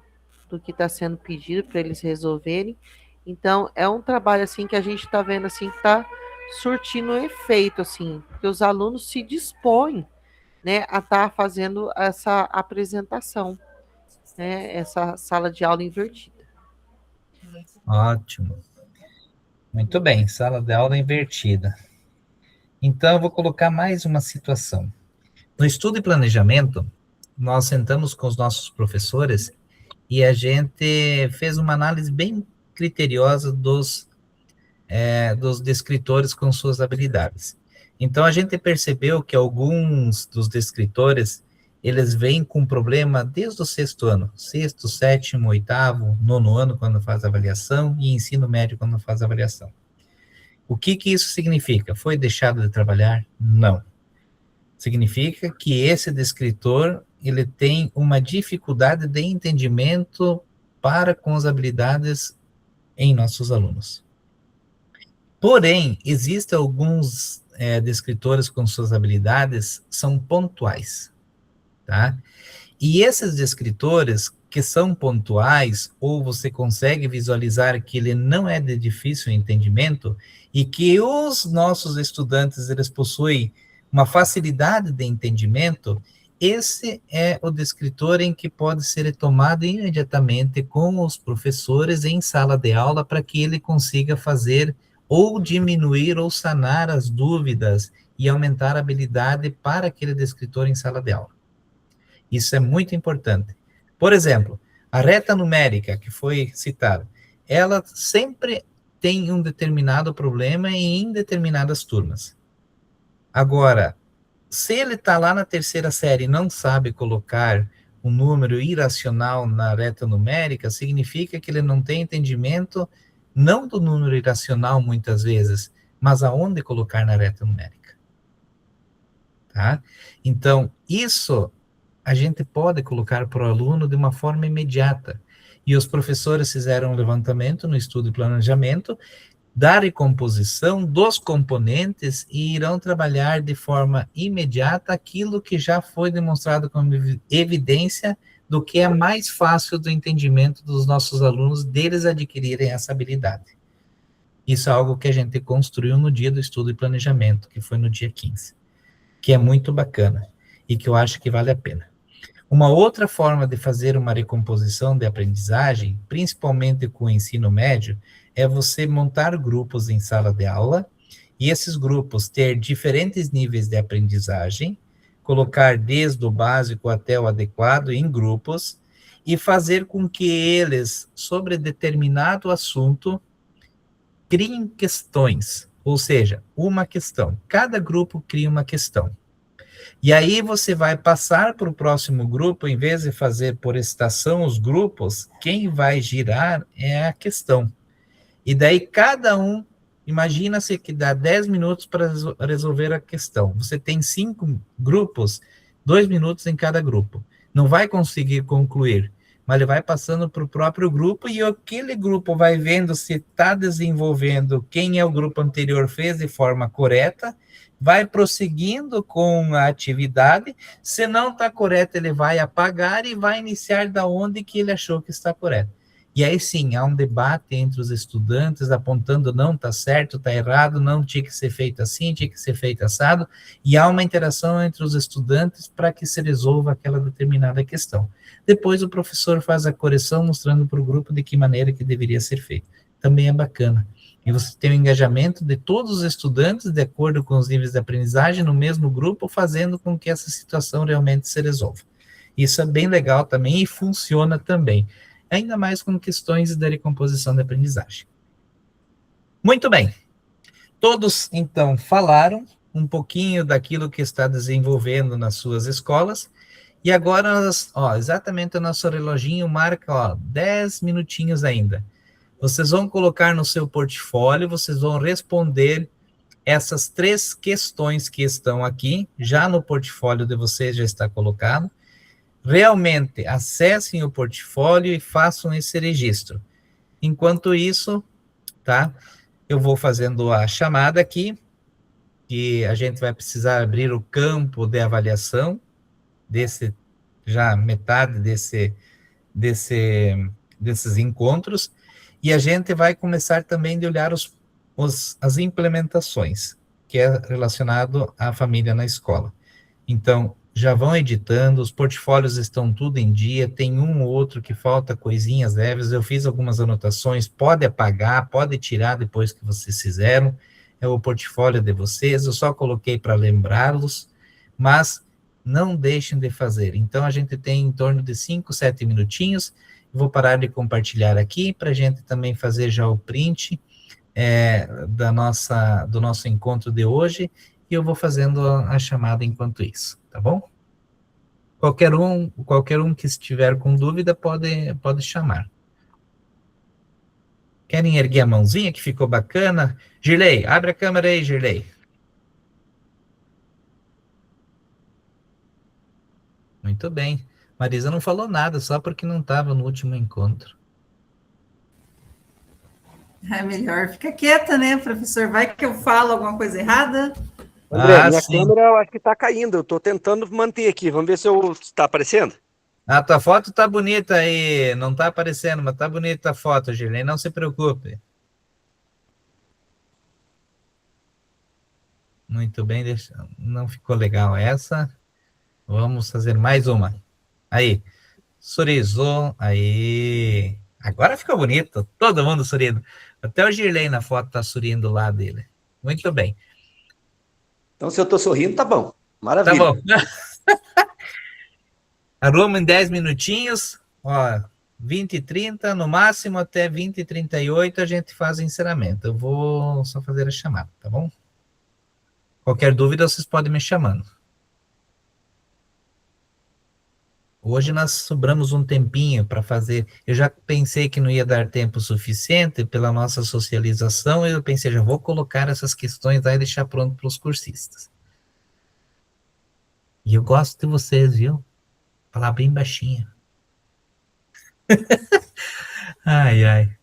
que está sendo pedido para eles resolverem. Então, é um trabalho, assim, que a gente está vendo, assim, que está surtindo efeito, assim, porque os alunos se dispõem, né, a estar fazendo essa apresentação, né, essa sala de aula invertida. Ótimo. Muito bem, sala de aula invertida. Então, eu vou colocar mais uma situação. No estudo e planejamento, nós sentamos com os nossos professores e a gente fez uma análise bem criteriosa dos descritores com suas habilidades. Então, a gente percebeu que alguns dos descritores, eles vêm com problema desde o sexto ano, sexto, sétimo, oitavo, nono ano, quando faz avaliação, e ensino médio, quando faz avaliação. O que isso significa? Foi deixado de trabalhar? Não. Significa que esse descritor, ele tem uma dificuldade de entendimento para com as habilidades em nossos alunos. Porém, existem alguns descritores com suas habilidades são pontuais, tá? E esses descritores que são pontuais, ou você consegue visualizar que ele não é de difícil entendimento, e que os nossos estudantes, eles possuem uma facilidade de entendimento, esse é o descritor em que pode ser tomado imediatamente com os professores em sala de aula, para que ele consiga fazer ou diminuir ou sanar as dúvidas e aumentar a habilidade para aquele descritor em sala de aula. Isso é muito importante. Por exemplo, a reta numérica que foi citada, ela sempre tem um determinado problema em determinadas turmas. Agora, se ele está lá na terceira série e não sabe colocar um número irracional na reta numérica, significa que ele não tem entendimento, não do número irracional muitas vezes, mas aonde colocar na reta numérica. Tá? Então, isso a gente pode colocar para o aluno de uma forma imediata. E os professores fizeram um levantamento no estudo e planejamento da recomposição dos componentes e irão trabalhar de forma imediata aquilo que já foi demonstrado como evidência do que é mais fácil do entendimento dos nossos alunos, deles adquirirem essa habilidade. Isso é algo que a gente construiu no dia do estudo e planejamento, que foi no dia 15, que é muito bacana e que eu acho que vale a pena. Uma outra forma de fazer uma recomposição de aprendizagem, principalmente com o ensino médio, é você montar grupos em sala de aula, e esses grupos ter diferentes níveis de aprendizagem, colocar desde o básico até o adequado em grupos, e fazer com que eles, sobre determinado assunto, criem questões, ou seja, uma questão. Cada grupo cria uma questão. E aí você vai passar para o próximo grupo, em vez de fazer por estação os grupos, quem vai girar é a questão. E daí cada um, imagina-se que dá 10 minutos para resolver a questão. Você tem 5 grupos, 2 minutos em cada grupo. Não vai conseguir concluir, mas ele vai passando para o próprio grupo e aquele grupo vai vendo se está desenvolvendo quem é o grupo anterior fez de forma correta, vai prosseguindo com a atividade, se não está correto ele vai apagar e vai iniciar da onde que ele achou que está correto. E aí sim, há um debate entre os estudantes, apontando não, está certo, está errado, não tinha que ser feito assim, tinha que ser feito assado, e há uma interação entre os estudantes para que se resolva aquela determinada questão. Depois o professor faz a correção, mostrando para o grupo de que maneira que deveria ser feito. Também é bacana. E você tem o engajamento de todos os estudantes, de acordo com os níveis de aprendizagem, no mesmo grupo, fazendo com que essa situação realmente se resolva. Isso é bem legal também e funciona também. Ainda mais com questões da recomposição da aprendizagem. Muito bem. Todos, então, falaram um pouquinho daquilo que está desenvolvendo nas suas escolas, e agora, exatamente o nosso reloginho marca, 10 minutinhos ainda. Vocês vão colocar no seu portfólio, vocês vão responder essas 3 questões que estão aqui, já no portfólio de vocês já está colocado. Realmente, acessem o portfólio e façam esse registro. Enquanto isso, tá? Eu vou fazendo a chamada aqui, que a gente vai precisar abrir o campo de avaliação, já metade desses encontros, e a gente vai começar também de olhar as implementações, que é relacionado à família na escola. Então, já vão editando, os portfólios estão tudo em dia, tem um ou outro que falta coisinhas leves, eu fiz algumas anotações, pode apagar, pode tirar depois que vocês fizeram, é o portfólio de vocês, eu só coloquei para lembrá-los, mas não deixem de fazer. Então, a gente tem em torno de 5, 7 minutinhos, vou parar de compartilhar aqui, para a gente também fazer já o print do nosso encontro de hoje, e eu vou fazendo a chamada enquanto isso, tá bom? Qualquer um que estiver com dúvida pode chamar. Querem erguer a mãozinha, que ficou bacana? Girley, abre a câmera aí, Girley. Muito bem. Marisa não falou nada, só porque não estava no último encontro. É melhor, fica quieta, né, professor? Vai que eu falo alguma coisa errada. André, minha câmera eu acho que está caindo, eu estou tentando manter aqui, vamos ver se está aparecendo. A tua foto tá bonita aí, não tá aparecendo, mas tá bonita a foto, Girley, não se preocupe. Muito bem, não ficou legal essa. Vamos fazer mais uma. Aí, sorriso, aí. Agora ficou bonito, todo mundo sorrindo. Até o Girley na foto tá sorrindo lá dele. Muito bem. Então, se eu estou sorrindo, tá bom. Tá Maravilha. bom. Arruma em 10 minutinhos, ó, 20 e 30, no máximo até 20 e 38 a gente faz o encerramento. Eu vou só fazer a chamada, tá bom? Qualquer dúvida, vocês podem me chamando. Hoje nós sobramos um tempinho para fazer. Eu já pensei que não ia dar tempo suficiente pela nossa socialização, eu pensei, já vou colocar essas questões aí e deixar pronto para os cursistas. E eu gosto de vocês, viu? Falar bem baixinho. Ai, ai.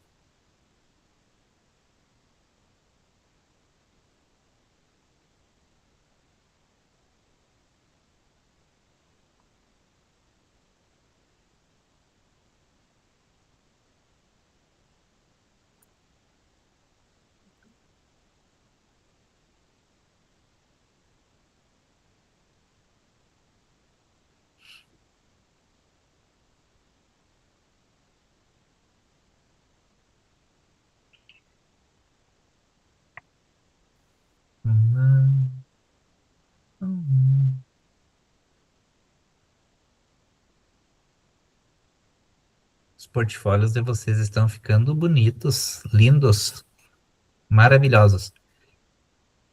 Os portfólios de vocês estão ficando bonitos, lindos, maravilhosos.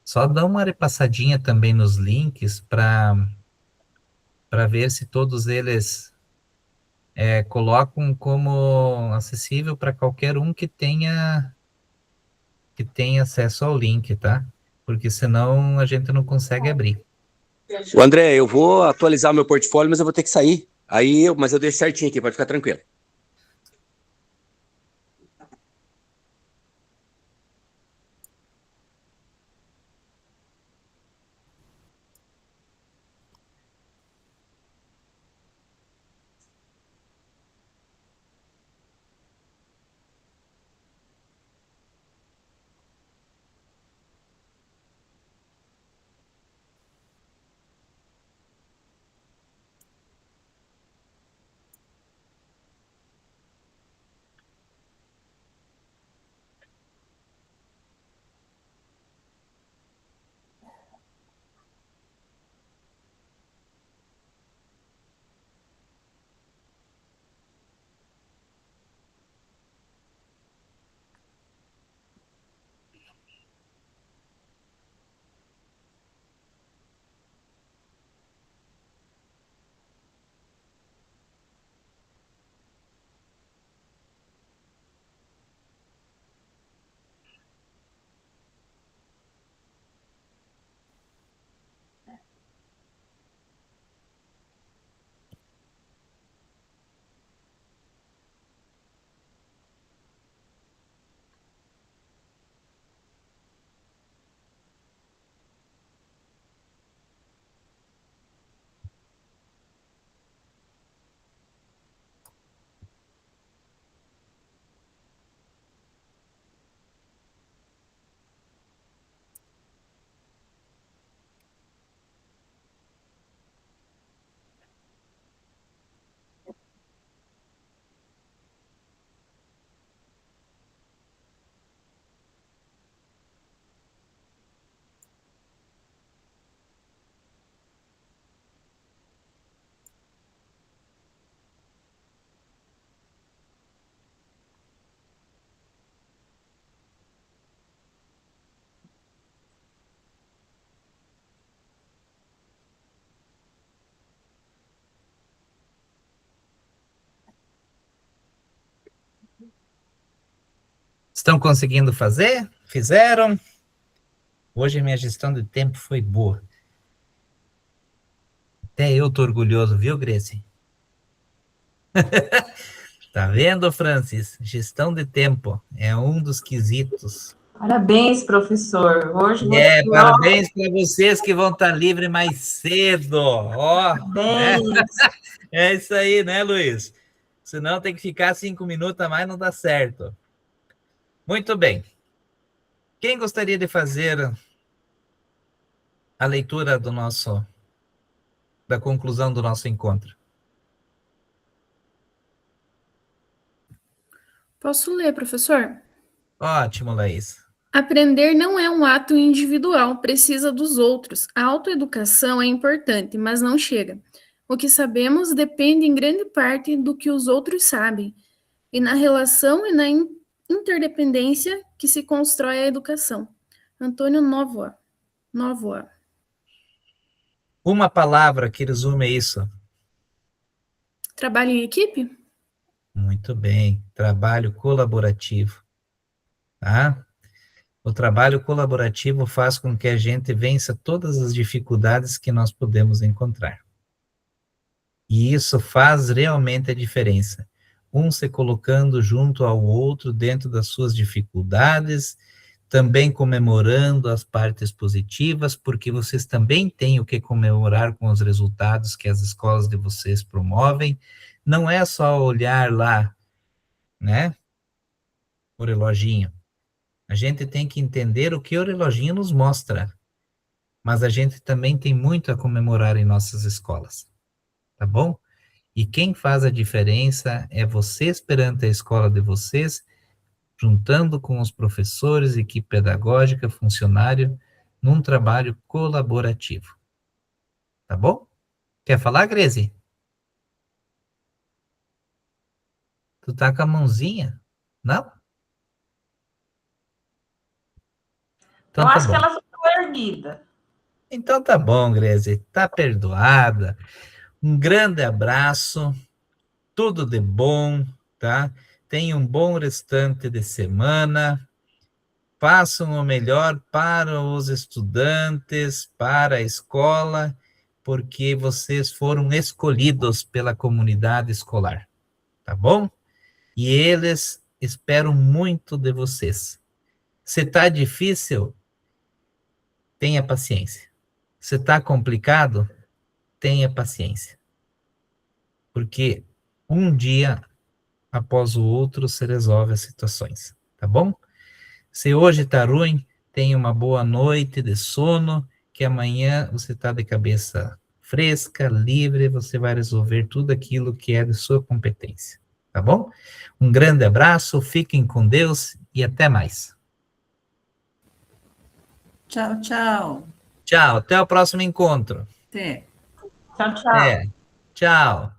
Só dá uma repassadinha também nos links para ver se todos eles colocam como acessível para qualquer um que tenha acesso ao link, tá? Porque senão a gente não consegue abrir. O André, eu vou atualizar meu portfólio, mas eu vou ter que sair. Mas eu deixo certinho aqui, pode ficar tranquilo. Estão conseguindo fazer? Fizeram? Hoje a minha gestão de tempo foi boa. Até eu tô orgulhoso, viu, Grace? Tá vendo, Francis? Gestão de tempo é um dos quesitos. Parabéns, professor. Hoje você... Parabéns para vocês que vão estar livres mais cedo. Ó, Parabéns. É isso aí, né, Luiz? Senão tem que ficar 5 minutos a mais, não dá certo. Muito bem. Quem gostaria de fazer a leitura da conclusão do nosso encontro? Posso ler, professor? Ótimo, Laís. Aprender não é um ato individual, precisa dos outros. A autoeducação é importante, mas não chega. O que sabemos depende em grande parte do que os outros sabem, e na relação e na interdependência que se constrói a educação. Antônio Novoa. Novoa. Uma palavra que resume isso. Trabalho em equipe? Muito bem. Trabalho colaborativo. Tá? O trabalho colaborativo faz com que a gente vença todas as dificuldades que nós podemos encontrar. E isso faz realmente a diferença. Um se colocando junto ao outro dentro das suas dificuldades, também comemorando as partes positivas, porque vocês também têm o que comemorar com os resultados que as escolas de vocês promovem. Não é só olhar lá, né, o reloginho. A gente tem que entender o que o reloginho nos mostra, mas a gente também tem muito a comemorar em nossas escolas, tá bom? E quem faz a diferença é vocês perante a escola de vocês, juntando com os professores, equipe pedagógica, funcionário, num trabalho colaborativo. Tá bom? Quer falar, Grezi? Tu tá com a mãozinha? Não? Então Eu tá acho que bom. ela ficou erguida. Então tá bom, Grezi. Tá perdoada. Um grande abraço. Tudo de bom, tá? Tenha um bom restante de semana. Façam o melhor para os estudantes, para a escola, porque vocês foram escolhidos pela comunidade escolar, tá bom? E eles esperam muito de vocês. Se tá difícil, tenha paciência. Se tá complicado, tenha paciência. Porque um dia após o outro se resolve as situações, tá bom? Se hoje está ruim, tenha uma boa noite de sono, que amanhã você está de cabeça fresca, livre, você vai resolver tudo aquilo que é de sua competência, tá bom? Um grande abraço, fiquem com Deus e até mais. Tchau, tchau. Tchau, até o próximo encontro. Até. Tchau, tchau. É, tchau.